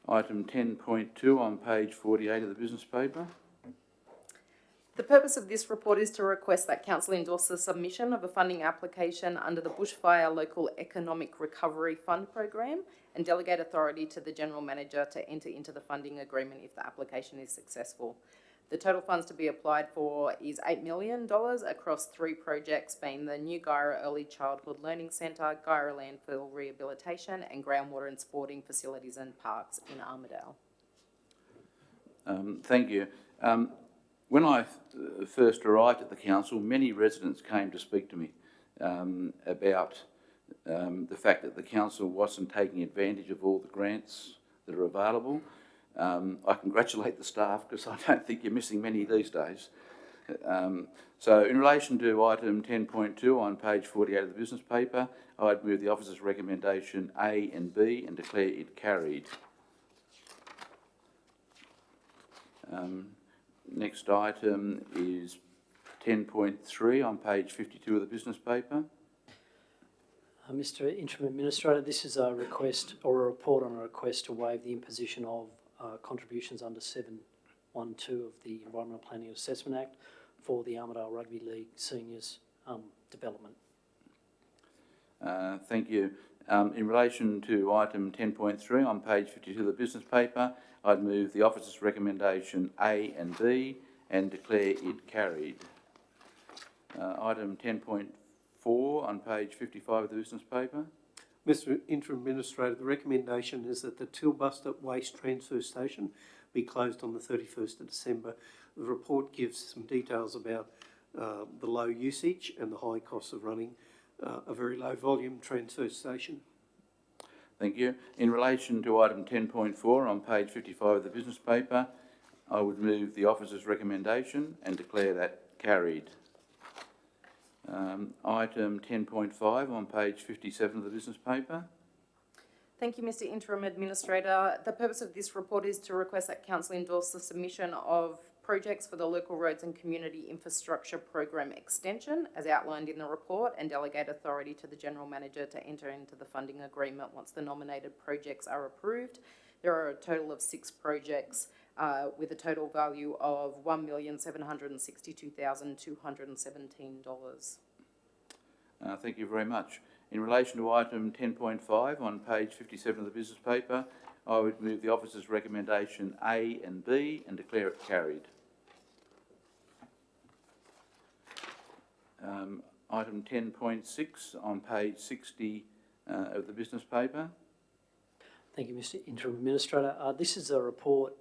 Item 10.2 on page 48 of the business paper. The purpose of this report is to request that council endorse the submission of a funding application under the Bushfire Local Economic Recovery Fund program and delegate authority to the General Manager to enter into the funding agreement if the application is successful. The total funds to be applied for is $8 million across three projects, being the New Guyra Early Childhood Learning Centre, Guyra Landfill Rehabilitation and Groundwater and Sporting Facilities and Parks in Armidale. Thank you. When I first arrived at the council, many residents came to speak to me about the fact that the council wasn't taking advantage of all the grants that are available. I congratulate the staff because I don't think you're missing many these days. So in relation to item 10.2 on page 48 of the business paper, I'd move the officer's recommendation A and B and declare it carried. Next item is 10.3 on page 52 of the business paper. Mr. Interim Administrator, this is a request or a report on a request to waive the imposition of contributions under 7.12 of the Environmental Planning and Assessment Act for the Armidale Rugby League Seniors development. Thank you. In relation to item 10.3 on page 52 of the business paper, I'd move the officer's recommendation A and B and declare it carried. Item 10.4 on page 55 of the business paper. Mr. Interim Administrator, the recommendation is that the Tilbuster Waste Transfer Station be closed on the 31st of December. The report gives some details about the low usage and the high costs of running a very low volume transfer station. Thank you. In relation to item 10.4 on page 55 of the business paper, I would move the officer's recommendation and declare that carried. Item 10.5 on page 57 of the business paper. Thank you, Mr. Interim Administrator. The purpose of this report is to request that council endorse the submission of projects for the Local Roads and Community Infrastructure Program extension as outlined in the report and delegate authority to the General Manager to enter into the funding agreement once the nominated projects are approved. There are a total of 6 projects with a total value of $1,762,217. Thank you very much. In relation to item 10.5 on page 57 of the business paper, I would move the officer's recommendation A and B and declare it carried. Item 10.6 on page 60 of the business paper. Thank you, Mr. Interim Administrator. This is a report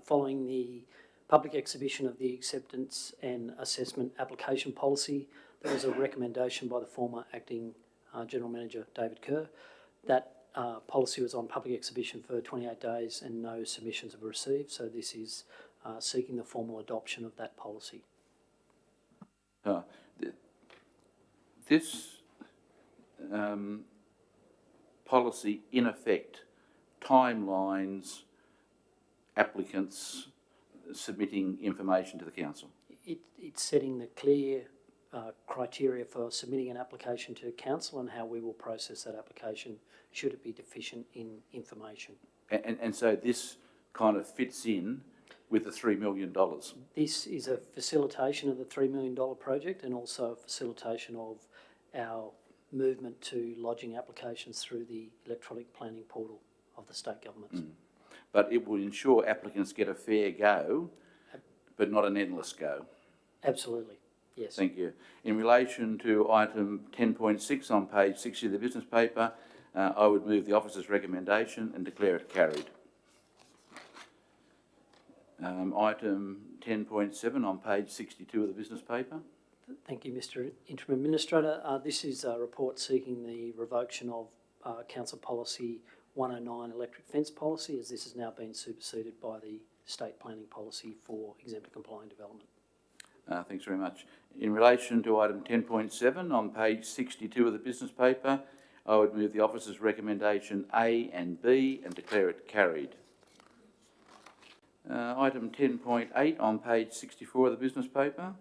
following the public exhibition of the acceptance and assessment application policy. There was a recommendation by the former acting General Manager David Kerr. That policy was on public exhibition for 28 days and no submissions were received, so this is seeking the formal adoption of that policy. This policy, in effect, timelines applicants submitting information to the council. It's setting the clear criteria for submitting an application to council and how we will process that application should it be deficient in information. And so this kind of fits in with the $3 million. This is a facilitation of the $3 million project and also a facilitation of our movement to lodging applications through the electronic planning portal of the state governments. But it will ensure applicants get a fair go, but not an endless go. Absolutely, yes. Thank you. In relation to item 10.6 on page 60 of the business paper, I would move the officer's recommendation and declare it carried. Item 10.7 on page 62 of the business paper. Thank you, Mr. Interim Administrator. This is a report seeking the revocation of Council Policy 109 electric fence policy, as this has now been superseded by the state planning policy for exempt complying development. Thanks very much. In relation to item 10.7 on page 62 of the business paper, I would move the officer's recommendation A and B and declare it carried. Item 10.8 on page 64 of the business paper.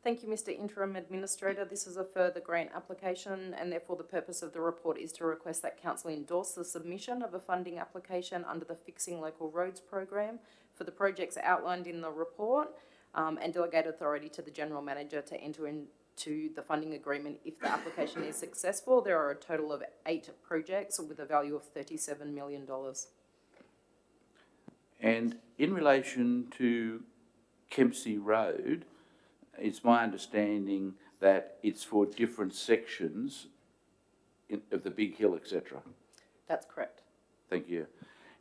Thank you, Mr. Interim Administrator. This is a further grant application and therefore the purpose of the report is to request that Council endorse the submission of a funding application under the Fixing Local Roads program for the projects outlined in the report and delegate authority to the General Manager to enter into the funding agreement if the application is successful. There are a total of 8 projects with a value of $37 million. And in relation to Kempsey Road, it's my understanding that it's for different sections of the Big Hill, etc. That's correct. Thank you.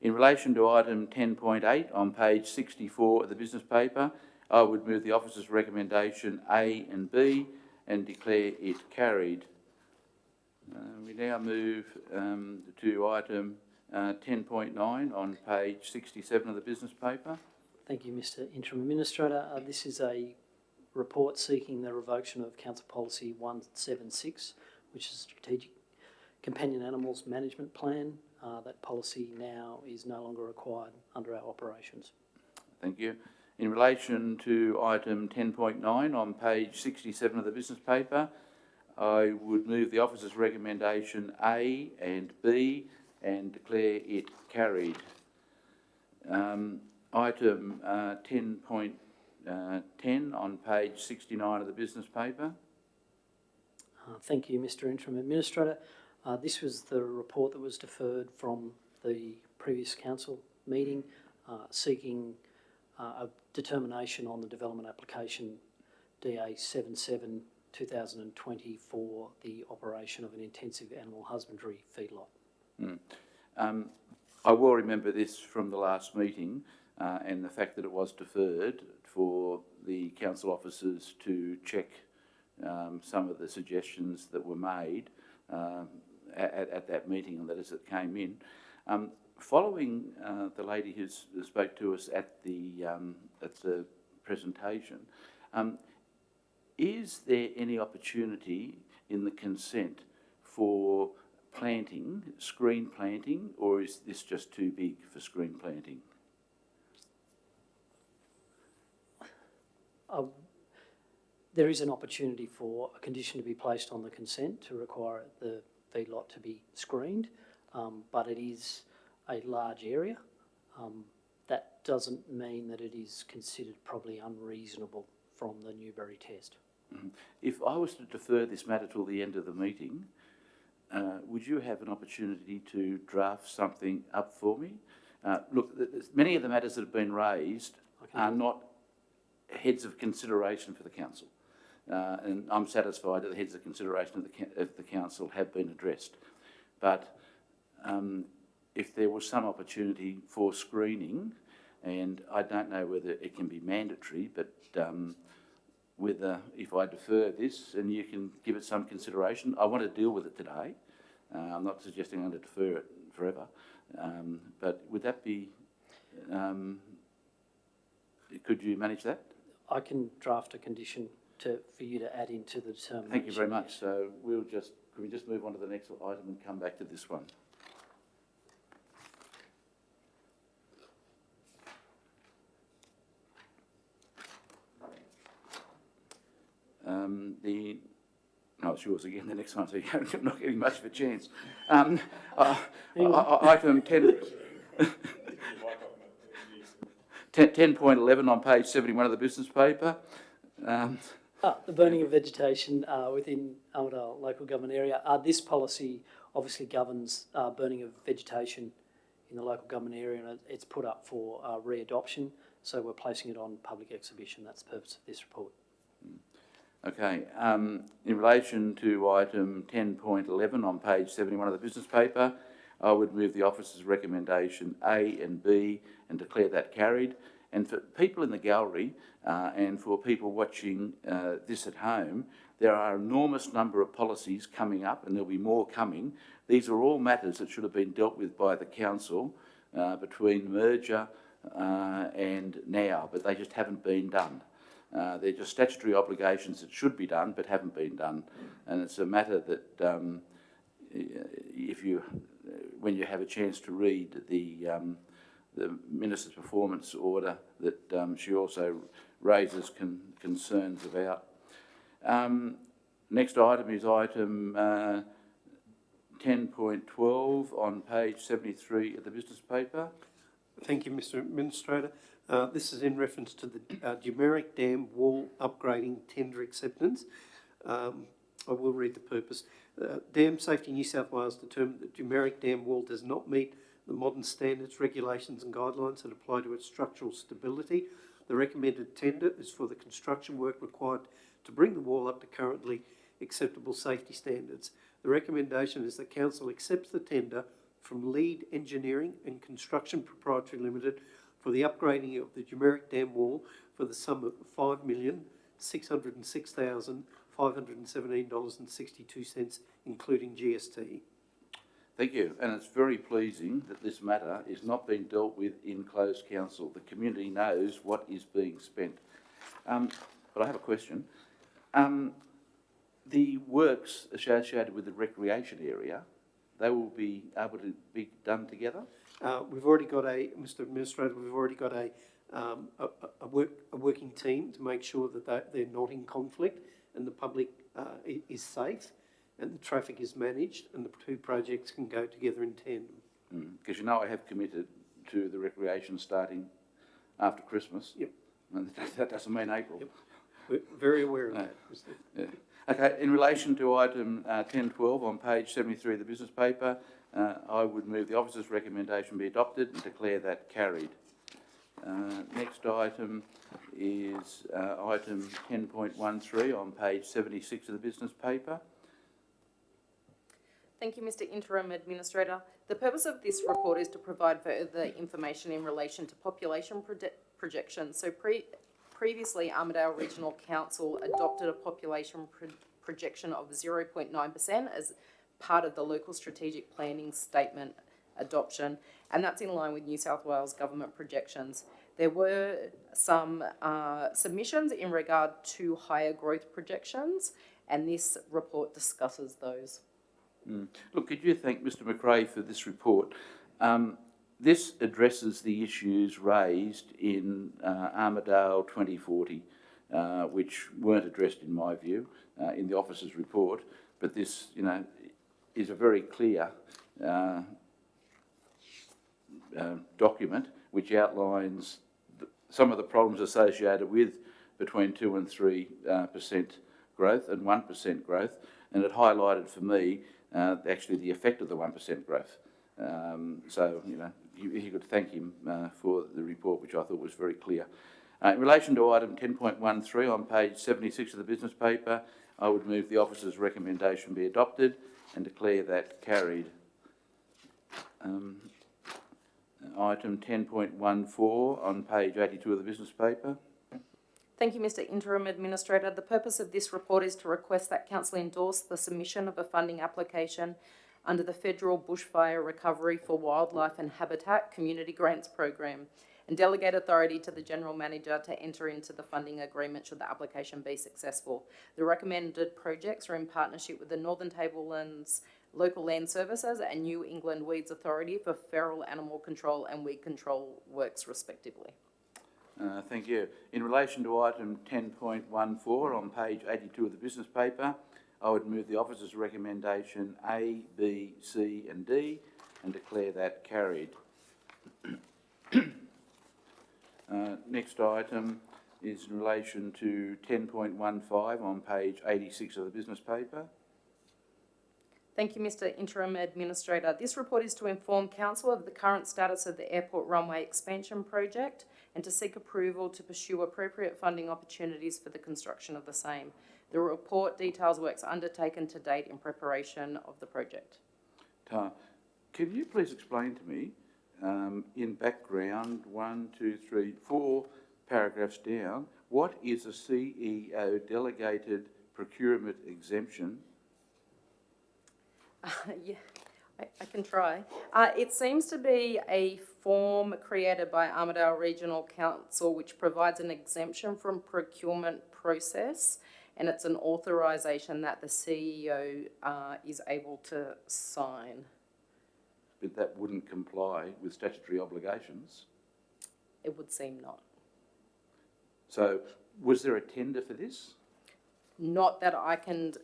In relation to item 10.8 on page 64 of the business paper, I would move the officer's recommendation A and B and declare it carried. We now move to item 10.9 on page 67 of the business paper. Thank you, Mr. Interim Administrator. This is a report seeking the revocation of Council Policy 176, which is a Strategic Companion Animals Management Plan. That policy now is no longer required under our operations. Thank you. In relation to item 10.9 on page 67 of the business paper, I would move the officer's recommendation A and B and declare it carried. Item 10.10 on page 69 of the business paper. Thank you, Mr. Interim Administrator. This was the report that was deferred from the previous council meeting, seeking a determination on the development application DA 77 2020 for the operation of an intensive animal husbandry feedlot. I will remember this from the last meeting and the fact that it was deferred for the council officers to check some of the suggestions that were made at that meeting and letters that came in. Following the lady who spoke to us at the presentation, is there any opportunity in the consent for planting, screen planting, or is this just too big for screen planting? There is an opportunity for a condition to be placed on the consent to require the feedlot to be screened, but it is a large area. That doesn't mean that it is considered probably unreasonable from the Newbury test. Mm-hmm. If I was to defer this matter till the end of the meeting, would you have an opportunity to draft something up for me? Look, many of the matters that have been raised are not heads of consideration for the council, and I'm satisfied that the heads of consideration of the council have been addressed. But if there was some opportunity for screening, and I don't know whether it can be mandatory, but whether if I defer this and you can give it some consideration. I want to deal with it today. I'm not suggesting I'm going to defer it forever, but would that be, could you manage that? I can draft a condition for you to add into the determination. Thank you very much. So can we just move on to the next item and come back to this one? No, it's yours again, the next one, so you're not getting much of a chance. Item 10.11 on page 71 of the business paper. The burning of vegetation within Armidale local government area. This policy obviously governs burning of vegetation in the local government area, and it's put up for re-adoption, so we're placing it on public exhibition. That's the purpose of this report. Okay, in relation to item 10.11 on page 71 of the business paper, I would move the officer's recommendation A and B and declare that carried. And for people in the gallery and for people watching this at home, there are an enormous number of policies coming up, and there'll be more coming. These are all matters that should have been dealt with by the council between merger and now, but they just haven't been done. They're just statutory obligations that should be done but haven't been done, and it's a matter that when you have a chance to read the Minister's performance order, that she also raises concerns about. Next item is item 10.12 on page 73 of the business paper. Thank you, Mr. Administrator. This is in reference to the Dumeric Dam wall upgrading tender acceptance. I will read the purpose. Dam Safety New South Wales determined that Dumeric Dam wall does not meet the modern standards, regulations and guidelines that apply to its structural stability. The recommended tender is for the construction work required to bring the wall up to currently acceptable safety standards. The recommendation is that Council accepts the tender from Lead Engineering and Construction Proprietary Limited for the upgrading of the Dumeric Dam wall for the sum of $5,606,517.62, including GST. Thank you, and it's very pleasing that this matter is not being dealt with in closed council. The community knows what is being spent. But I have a question. The works associated with the recreation area, they will be able to be done together? We've already got Mr. Administrator, we've already got a working team to make sure that they're not in conflict and the public is safe and the traffic is managed and the two projects can go together in tandem. Because you know I have committed to the recreation starting after Christmas. Yep. And that doesn't mean April. Yep. We're very aware of that. Yeah. Okay, in relation to item 10.12 on page 73 of the business paper, I would move the officer's recommendation be adopted and declare that carried. Next item is item 10.13 on page 76 of the business paper. Thank you, Mr. Interim Administrator. The purpose of this report is to provide further information in relation to population projections. So previously, Armidale Regional Council adopted a population projection of 0.9% as part of the local strategic planning statement adoption, and that's in line with New South Wales government projections. There were some submissions in regard to higher growth projections, and this report discusses those. Look, could you thank Mr. McRae for this report? This addresses the issues raised in Armidale 2040, which weren't addressed in my view in the officer's report, but this, is a very clear document which outlines some of the problems associated with between 2 and 3% growth and 1% growth, and it highlighted for me actually the effect of the 1% growth. So, you could thank him for the report, which I thought was very clear. In relation to item 10.13 on page 76 of the business paper, I would move the officer's recommendation be adopted and declare that carried. Item 10.14 on page 82 of the business paper. Thank you, Mr. Interim Administrator. The purpose of this report is to request that Council endorse the submission of a funding application under the Federal Bushfire Recovery for Wildlife and Habitat Community Grants Program and delegate authority to the General Manager to enter into the funding agreement should the application be successful. The recommended projects are in partnership with the Northern Tablelands Local Land Services and New England Weeds Authority for feral animal control and weed control works respectively. Thank you. In relation to item 10.14 on page 82 of the business paper, I would move the officer's recommendation A, B, C and D and declare that carried. Next item is in relation to 10.15 on page 86 of the business paper. Thank you, Mr. Interim Administrator. This report is to inform Council of the current status of the airport runway expansion project and to seek approval to pursue appropriate funding opportunities for the construction of the same. The report details works undertaken to date in preparation of the project. Can you please explain to me, in background, 1, 2, 3, 4 paragraphs down, what is a CEO delegated procurement exemption? Yeah, I can try. It seems to be a form created by Armidale Regional Council which provides an exemption from procurement process, and it's an authorisation that the CEO is able to sign. But that wouldn't comply with statutory obligations. It would seem not. So was there a tender for this? Not that I can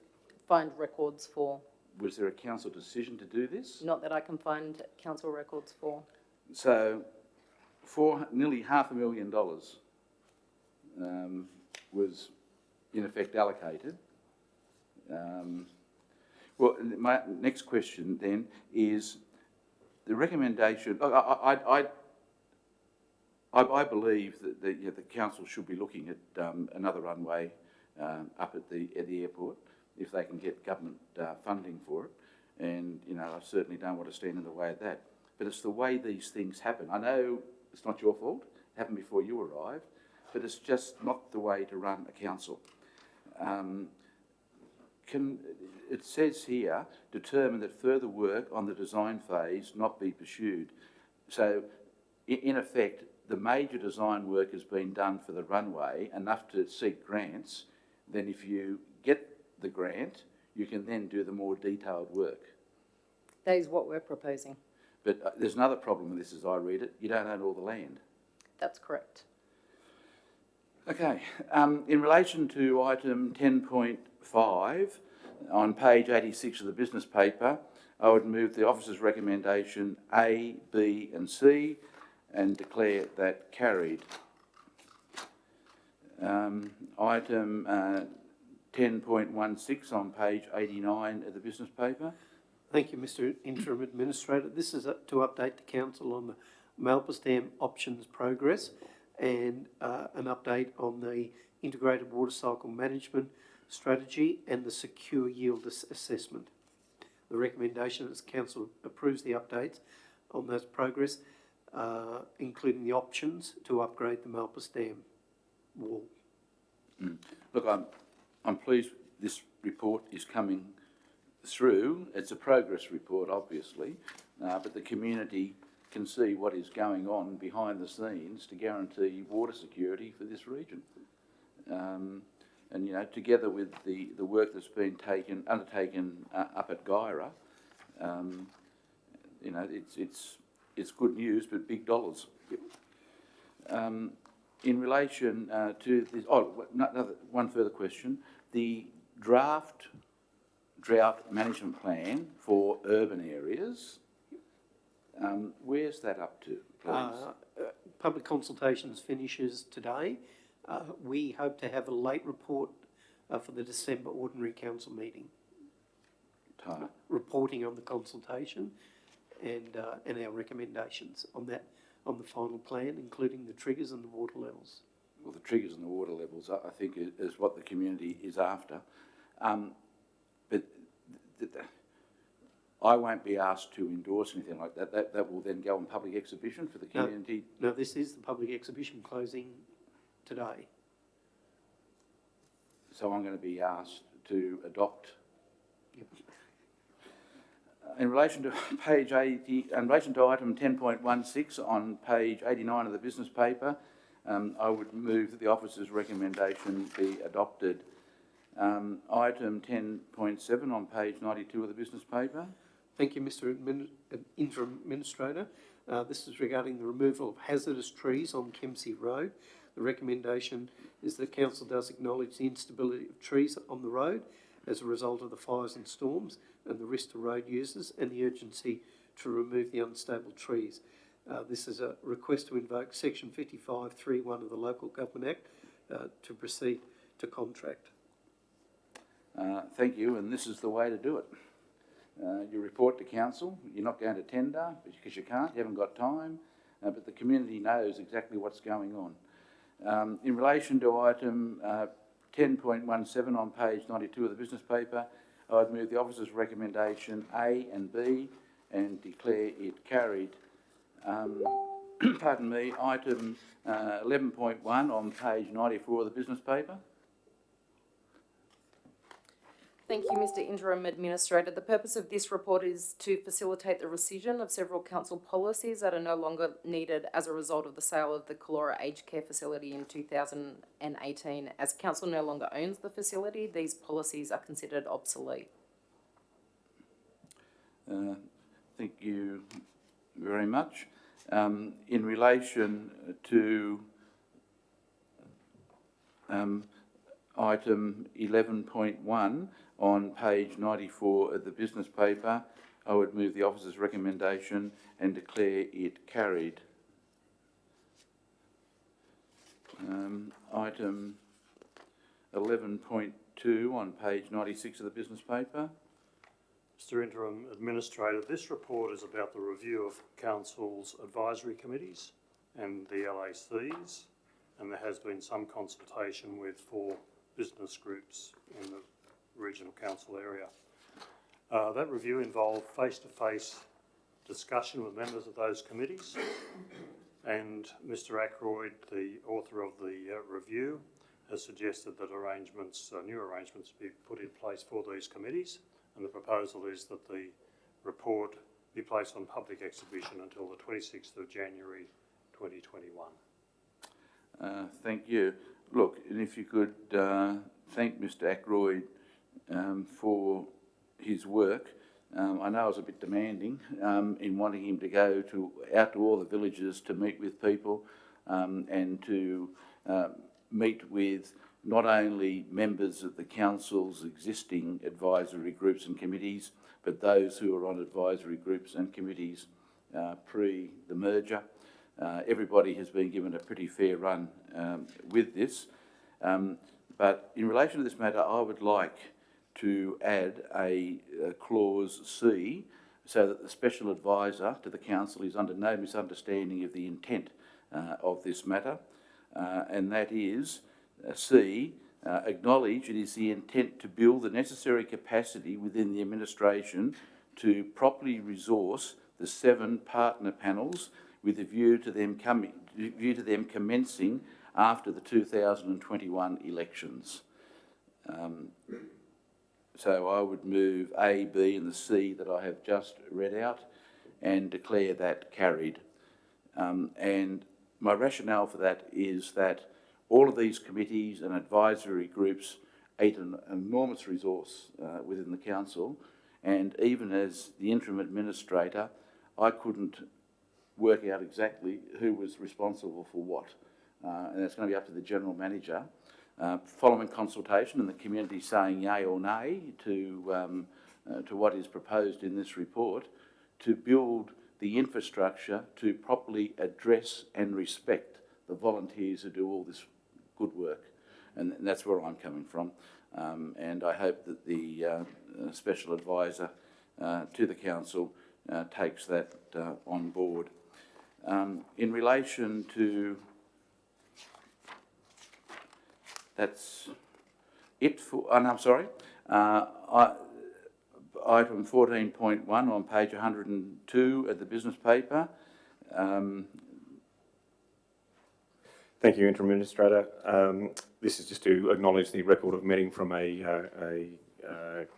find records for. Was there a council decision to do this? Not that I can find council records for. So nearly $500,000 was in effect allocated. Well, my next question then is the recommendation. I believe that the council should be looking at another runway up at the airport if they can get government funding for it. And, you know, I certainly don't want to stand in the way of that. But it's the way these things happen. I know it's not your fault. It happened before you arrived. But it's just not the way to run a council. It says here, determine that further work on the design phase not be pursued. So, in effect, the major design work has been done for the runway, enough to seek grants. Then if you get the grant, you can then do the more detailed work. That is what we're proposing. But there's another problem with this as I read it. You don't own all the land. That's correct. Okay. In relation to item 10.5 on page 86 of the business paper, I would move the officer's recommendation A, B and C and declare that carried. Item 10.16 on page 89 of the business paper. Thank you, Mr. Interim Administrator. This is to update the Council on the Malpas Dam options progress and an update on the integrated water cycle management strategy and the secure yield assessment. The recommendation is Council approves the updates on those progress, including the options to upgrade the Malpas Dam wall. Look, I'm pleased this report is coming through. It's a progress report, obviously, but the community can see what is going on behind the scenes to guarantee water security for this region. And, you know, together with the work that's been undertaken up at Guyra, you know, it's good news, but big dollars. In relation to this, one further question. The draft drought management plan for urban areas, where's that up to, please? Public consultations finishes today. We hope to have a late report for the December Ordinary Council meeting. Reporting on the consultation and our recommendations on that, on the final plan, including the triggers and the water levels. Well, the triggers and the water levels, I think, is what the community is after. But I won't be asked to endorse anything like that. That will then go on public exhibition for the community. No, this is the public exhibition closing today. So I'm going to be asked to adopt. In relation to page 80, in relation to item 10.16 on page 89 of the business paper, I would move that the officer's recommendation be adopted. Item 10.7 on page 92 of the business paper. Thank you, Mr. Interim Administrator. This is regarding the removal of hazardous trees on Kempsey Road. The recommendation is that Council does acknowledge the instability of trees on the road as a result of the fires and storms and the risk to road users and the urgency to remove the unstable trees. This is a request to invoke section 55(3)(1) of the Local Government Act to proceed to contract. Thank you, and this is the way to do it. You report to council, you're not going to tender because you can't, you haven't got time, but the community knows exactly what's going on. In relation to item 10.17 on page 92 of the business paper, I would move the officer's recommendation A and B and declare it carried. Pardon me, item 11.1 on page 94 of the business paper. Thank you, Mr. Interim Administrator. The purpose of this report is to facilitate the rescission of several council policies that are no longer needed as a result of the sale of the Calora Aged Care Facility in 2018. As council no longer owns the facility, these policies are considered obsolete. Thank you very much. In relation to item 11.1 on page 94 of the business paper, I would move the officer's recommendation and declare it carried. Item 11.2 on page 96 of the business paper. Mr. Interim Administrator, this report is about the review of Council's advisory committees and the LACs, and there has been some consultation with 4 business groups in the regional council area. That review involved face-to-face discussion with members of those committees, and Mr. Ackroyd, the author of the review, has suggested that new arrangements be put in place for these committees, and the proposal is that the report be placed on public exhibition until the 26th of January 2021. Thank you. Look, and if you could thank Mr. Ackroyd for his work. I know I was a bit demanding in wanting him to go out to all the villages to meet with people and to meet with not only members of the council's existing advisory groups and committees, but those who are on advisory groups and committees pre the merger. Everybody has been given a pretty fair run with this. But in relation to this matter, I would like to add a clause C so that the special advisor to the council is under no misunderstanding of the intent of this matter, and that is C, acknowledge it is the intent to build the necessary capacity within the administration to properly resource the 7 partner panels with a view to them commencing after the 2021 elections. So I would move A, B and the C that I have just read out and declare that carried. And my rationale for that is that all of these committees and advisory groups ate an enormous resource within the council, and even as the interim administrator, I couldn't work out exactly who was responsible for what. And it's going to be up to the general manager, following consultation and the community saying yay or nay to what is proposed in this report, to build the infrastructure to properly address and respect the volunteers who do all this good work. And that's where I'm coming from. And I hope that the special advisor to the council takes that on board. In relation to, that's it for, and I'm sorry, item 14.1 on page 102 of the business paper. Thank you, Interim Administrator. This is just to acknowledge the record of meeting from a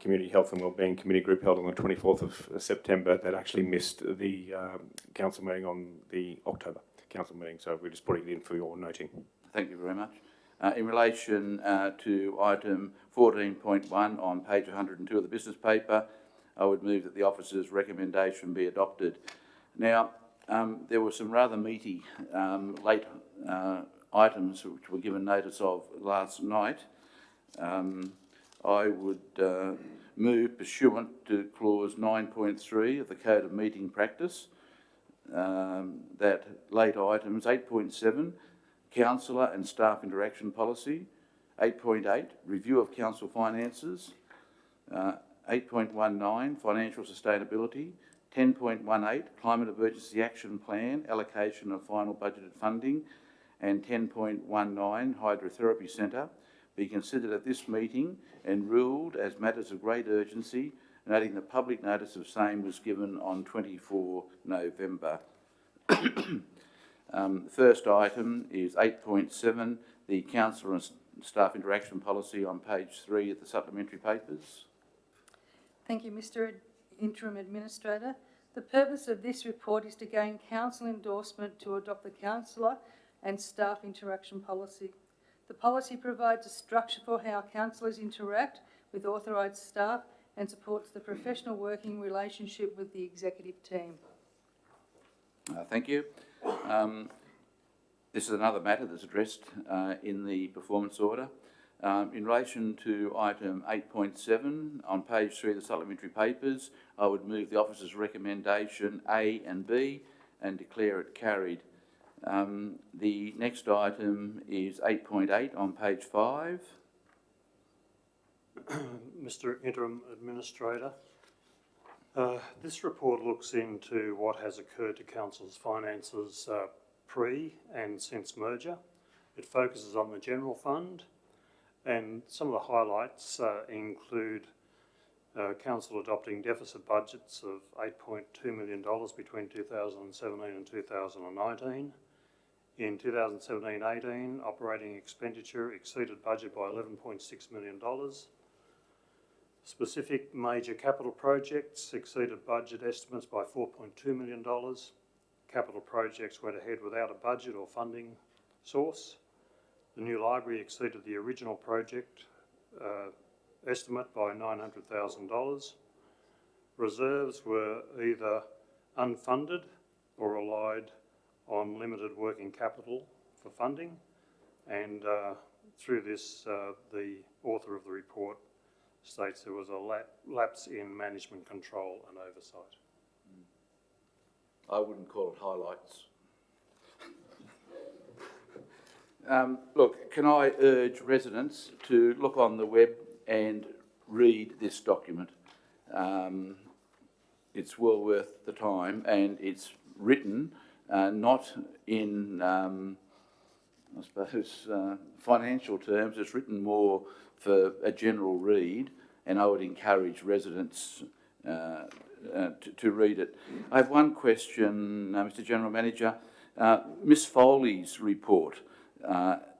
Community Health and Wellbeing Committee group held on the 24th of September that actually missed the council meeting on the October council meeting. So we're just putting it in for your noting. Thank you very much. In relation to item 14.1 on page 102 of the business paper, I would move that the officer's recommendation be adopted. Now, there were some rather meaty late items which were given notice of last night. I would move, pursuant to clause 9.3 of the Code of Meeting Practice, that late items 8.7, Councillor and Staff Interaction Policy, 8.8, Review of Council Finances, 8.19, Financial Sustainability, 10.18, Climate Emergency Action Plan, Allocation of Final Budgeted Funding, and 10.19, Hydrotherapy Centre, be considered at this meeting and ruled as matters of great urgency, noting the public notice of same was given on 24 November. The first item is 8.7, the Councillor and Staff Interaction Policy on page 3 of the supplementary papers. Thank you, Mr. Interim Administrator. The purpose of this report is to gain council endorsement to adopt the councillor and staff interaction policy. The policy provides a structure for how councillors interact with authorised staff and supports the professional working relationship with the executive team. Thank you. This is another matter that's addressed in the performance order. In relation to item 8.7 on page 3 of the supplementary papers, I would move the officer's recommendation A and B and declare it carried. The next item is 8.8 on page 5. Mr. Interim Administrator, this report looks into what has occurred to Council's finances pre and since merger. It focuses on the general fund, and some of the highlights include Council adopting deficit budgets of $8.2 million between 2017 and 2019. In 2017-18, operating expenditure exceeded budget by $11.6 million. Specific major capital projects exceeded budget estimates by $4.2 million. Capital projects went ahead without a budget or funding source. The new library exceeded the original project estimate by $900,000. Reserves were either unfunded or relied on limited working capital for funding, and through this the author of the report states there was a lapse in management control and oversight. I wouldn't call it highlights. Look, can I urge residents to look on the web and read this document? It's well worth the time, and it's written not in, I suppose, financial terms. It's written more for a general read, and I would encourage residents to read it. I have one question, Mr. General Manager. Miss Foley's report,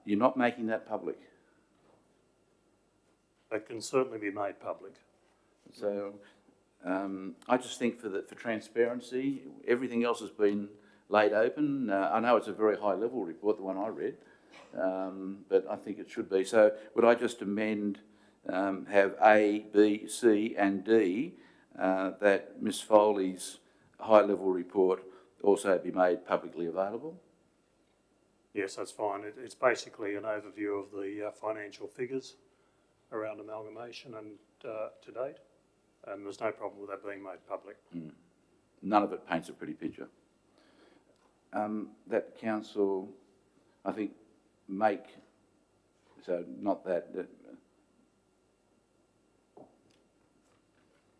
you're not making that public? That can certainly be made public. So I just think for transparency, everything else has been laid open. I know it's a very high level report, the one I read, but I think it should be. So would I just amend, have A, B, C and D, that Miss Foley's high level report also be made publicly available? Yes, that's fine. It's basically an overview of the financial figures around amalgamation and to date, and there's no problem with that being made public. None of it paints a pretty picture. That council, I think, make, so not that,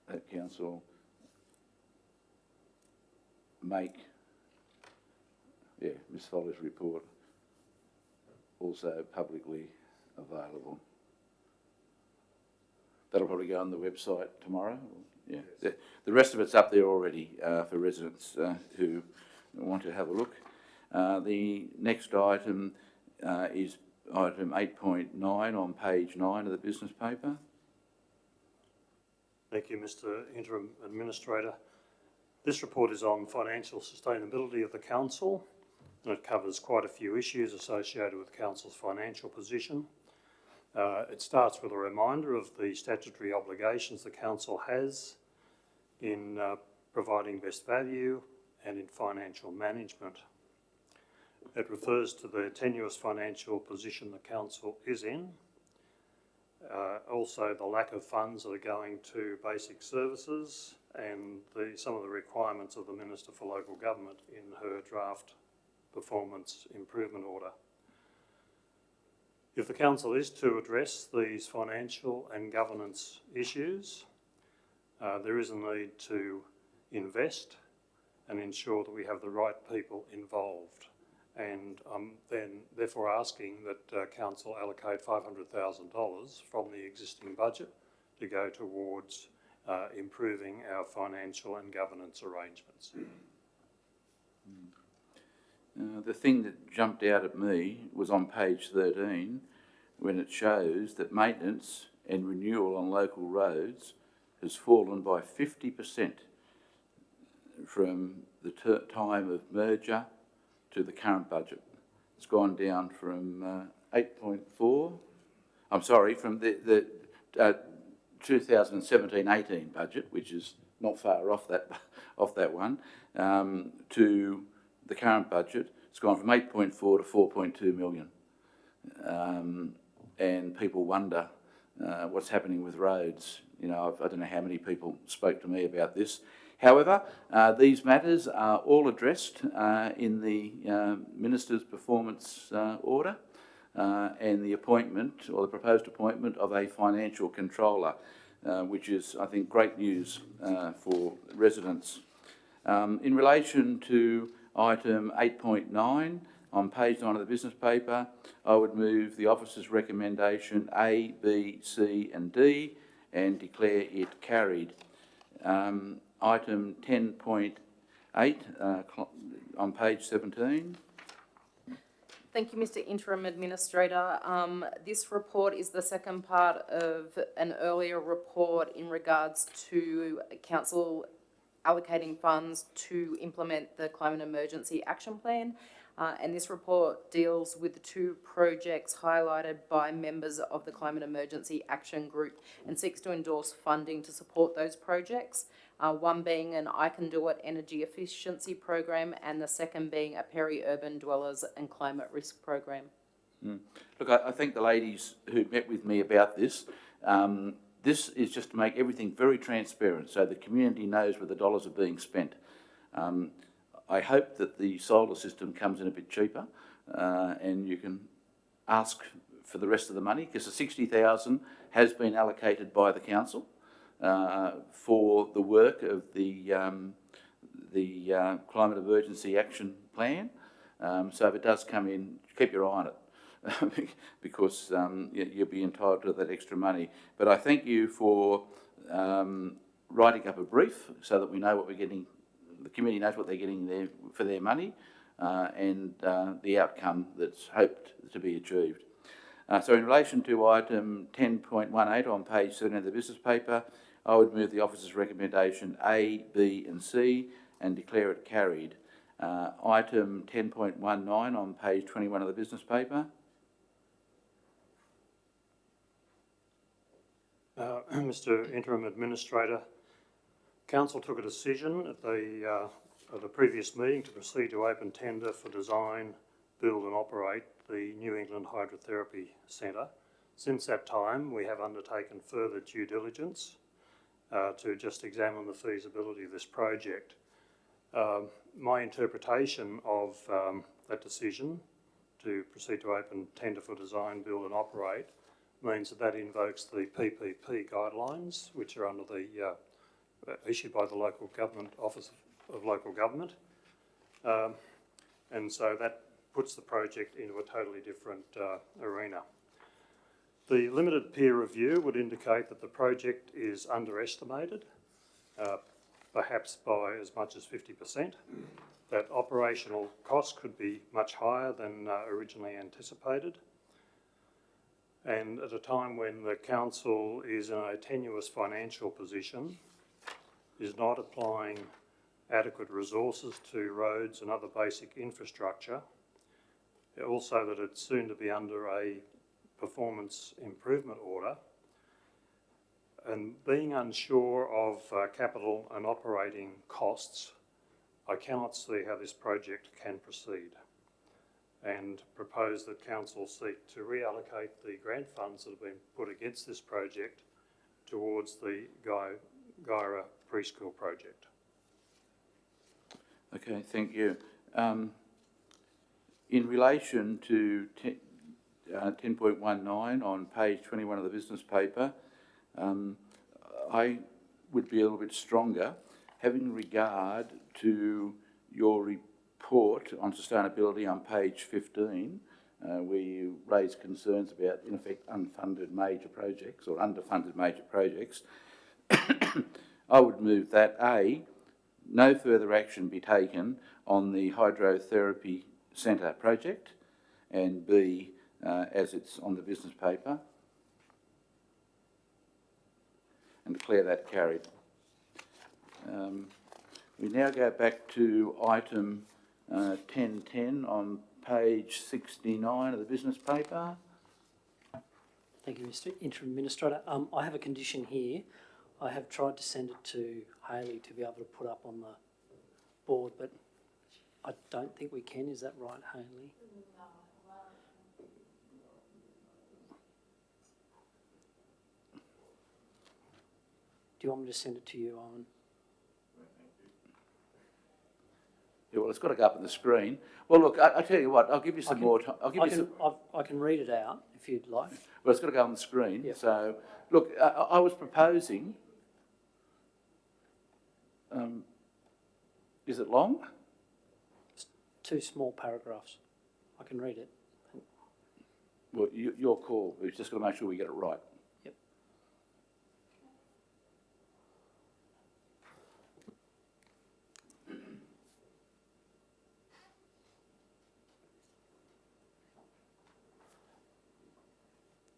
that council make, yeah, Ms Foley's report also publicly available. That'll probably go on the website tomorrow, Yeah. The rest of it's up there already for residents who want to have a look. The next item is item 8.9 on page 9 of the business paper. Thank you, Mr. Interim Administrator. This report is on financial sustainability of the council, and it covers quite a few issues associated with the council's financial position. It starts with a reminder of the statutory obligations the council has in providing best value and in financial management. It refers to the tenuous financial position the council is in. Also the lack of funds that are going to basic services and some of the requirements of the Minister for Local Government in her draft performance improvement order. If the council is to address these financial and governance issues, there is a need to invest and ensure that we have the right people involved. And then therefore asking that council allocate $500,000 from the existing budget to go towards improving our financial and governance arrangements. The thing that jumped out at me was on page 13, when it shows that maintenance and renewal on local roads has fallen by 50% from the time of merger to the current budget. It's gone down from 8.4, I'm sorry, from the 2017-18 budget, which is not far off that one, to the current budget. It's gone from 8.4 to 4.2 million. And people wonder what's happening with roads. You know, I don't know how many people spoke to me about this. However, these matters are all addressed in the Minister's performance order and the appointment, or the proposed appointment, of a financial controller, which is, I think, great news for residents. In relation to item 8.9 on page 9 of the business paper, I would move the officer's recommendation A, B, C and D and declare it carried. Item 10.8 on page 17. Thank you, Mr. Interim Administrator. This report is the second part of an earlier report in regards to council allocating funds to implement the Climate Emergency Action Plan. And this report deals with the two projects highlighted by members of the Climate Emergency Action Group and seeks to endorse funding to support those projects. One being an I Can Do It energy efficiency program, and the second being a peri-urban dwellers and climate risk program. Look, I thank the ladies who met with me about this. This is just to make everything very transparent so the community knows where the dollars are being spent. I hope that the solar system comes in a bit cheaper and you can ask for the rest of the money, because the $60,000 has been allocated by the council for the work of the Climate Emergency Action Plan. So if it does come in, keep your eye on it because you'll be entitled to that extra money. But I thank you for writing up a brief so that we know what we're getting, the community knows what they're getting there for their money and the outcome that's hoped to be achieved. So in relation to item 10.18 on page 7 of the business paper, I would move the officer's recommendation A, B and C and declare it carried. Item 10.19 on page 21 of the business paper. Mr. Interim Administrator, Council took a decision at the previous meeting to proceed to open tender for design, build and operate the New England Hydrotherapy Centre. Since that time, we have undertaken further due diligence to just examine the feasibility of this project. My interpretation of that decision to proceed to open tender for design, build and operate means that invokes the PPP guidelines, which are under the issued by the Local Government Office of Local Government. And so that puts the project into a totally different arena. The limited peer review would indicate that the project is underestimated perhaps by as much as 50%. That operational costs could be much higher than originally anticipated. And at a time when the council is in a tenuous financial position, is not applying adequate resources to roads and other basic infrastructure, also that it's soon to be under a performance improvement order, and being unsure of capital and operating costs, I cannot see how this project can proceed, and propose that council seek to reallocate the grant funds that have been put against this project towards the Gyra preschool project. Okay, thank you. In relation to 10.19 on page 21 of the business paper, I would be a little bit stronger, having regard to your report on sustainability on page 15, where you raise concerns about, in effect, unfunded major projects or underfunded major projects. I would move that A, no further action be taken on the hydrotherapy centre project, and B, as it's on the business paper, and declare that carried. We now go back to item 10.10 on page 69 of the business paper. Thank you, Mr. Interim Administrator. I have a condition here. I have tried to send it to Hayley to be able to put up on the board, but I don't think we can. Is that right, Hayley? Do you want me to send it to you, Owen? Yeah, well, it's got to go up on the screen. Well, look, I tell you what, I'll give you some more time. I can read it out if you'd like. Well, it's got to go on the screen. Yep. So, look, I was proposing. Is it long? It's 2 small paragraphs. I can read it. Well, your call. We've just got to make sure we get it right. Yep.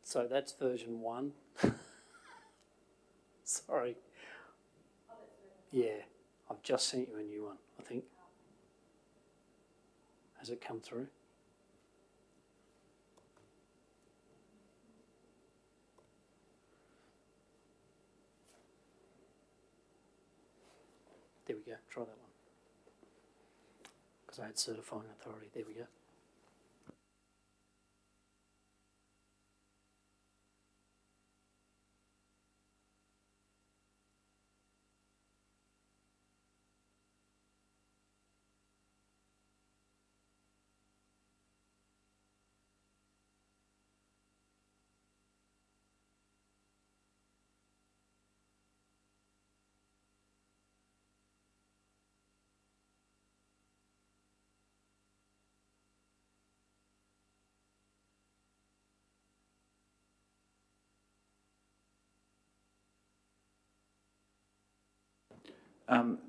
So that's version 1. Sorry. Yeah, I've just sent you a new one, I think. Has it come through? There we go, try that one. Because I had certifying authority, there we go.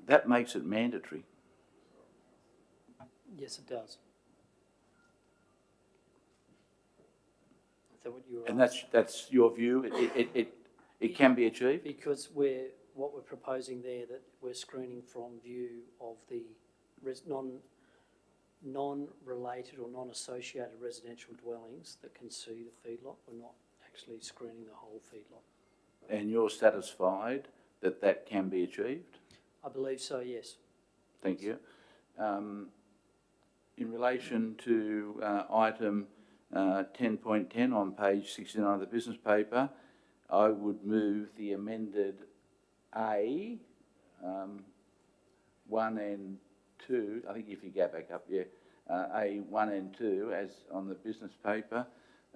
That makes it mandatory. Yes, it does. Is that what you were And asking? that's your view? It can be achieved? Because what we're proposing there, that we're screening from view of the non-related or non-associated residential dwellings that can see the feedlot. We're not actually screening the whole feedlot. And you're satisfied that that can be achieved? I believe so, yes. Thank you. In relation to item 10.10 on page 69 of the business paper, I would move the amended A, 1 and 2, I think if you go back up, yeah, A 1 and 2 as on the business paper,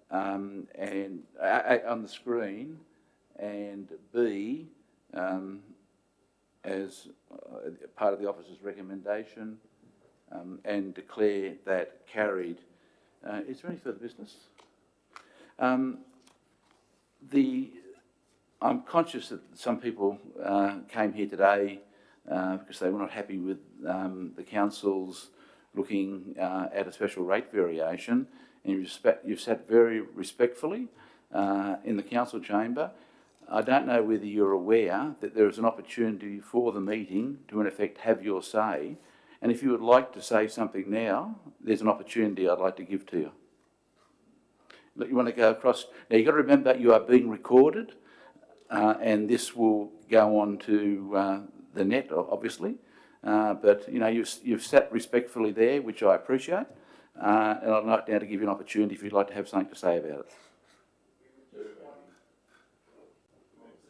and on the screen, and B as part of the officer's recommendation, and declare that carried. Is there any further business? The I'm conscious that some people came here today because they were not happy with the council's looking at a special rate variation, and you've sat very respectfully in the council chamber. I don't know whether you're aware that there is an opportunity for the meeting to, in effect, have your say, and if you would like to say something now, there's an opportunity I'd like to give to you. You want to go across. Now, you've got to remember you are being recorded, and this will go on to the net, obviously. But, you know, you've sat respectfully there, which I appreciate. And I'd like now to give you an opportunity if you'd like to have something to say about it.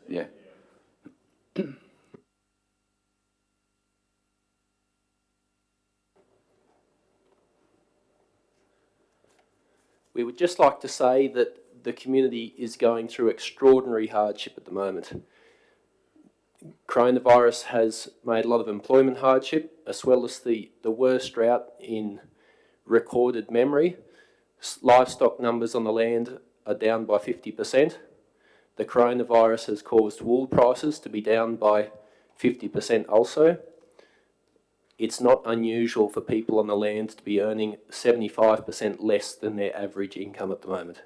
Yeah. We would just like to say that the community is going through extraordinary hardship at the moment. Coronavirus has made a lot of employment hardship, as well as the worst drought in recorded memory. Livestock numbers on the land are down by 50%. The coronavirus has caused wool prices to be down by 50% also. It's not unusual for people on the land to be earning 75% less than their average income at the moment.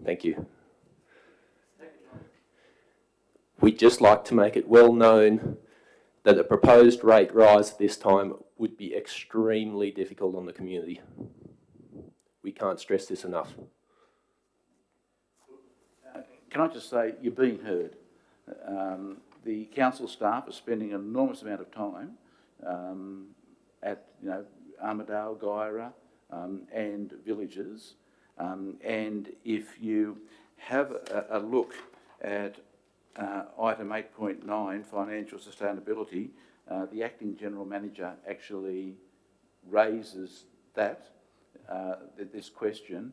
Thank you. We'd just like to make it well known that a proposed rate rise at this time would be extremely difficult on the community. We can't stress this enough. Can I just say, you're being heard. The council staff are spending an enormous amount of time at, you know, Armidale, Guyra, and villages. And if you have a look at item 8.9, financial sustainability, the acting general manager actually raises this question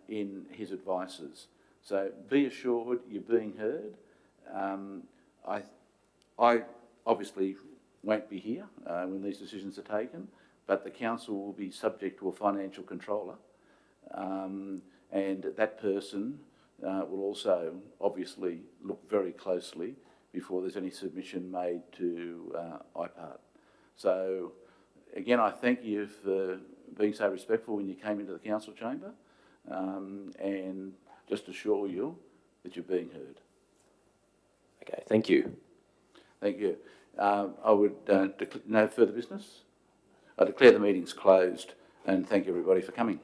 in his advices. So be assured you're being heard. I obviously won't be here when these decisions are taken, but the council will be subject to a financial controller, and that person will also obviously look very closely before there's any submission made to IPART. So again, I thank you for being so respectful when you came into the council chamber, and just assure you that you're being heard. Okay, thank you. Thank you. I would no further business. I declare the meeting's closed, and thank everybody for coming.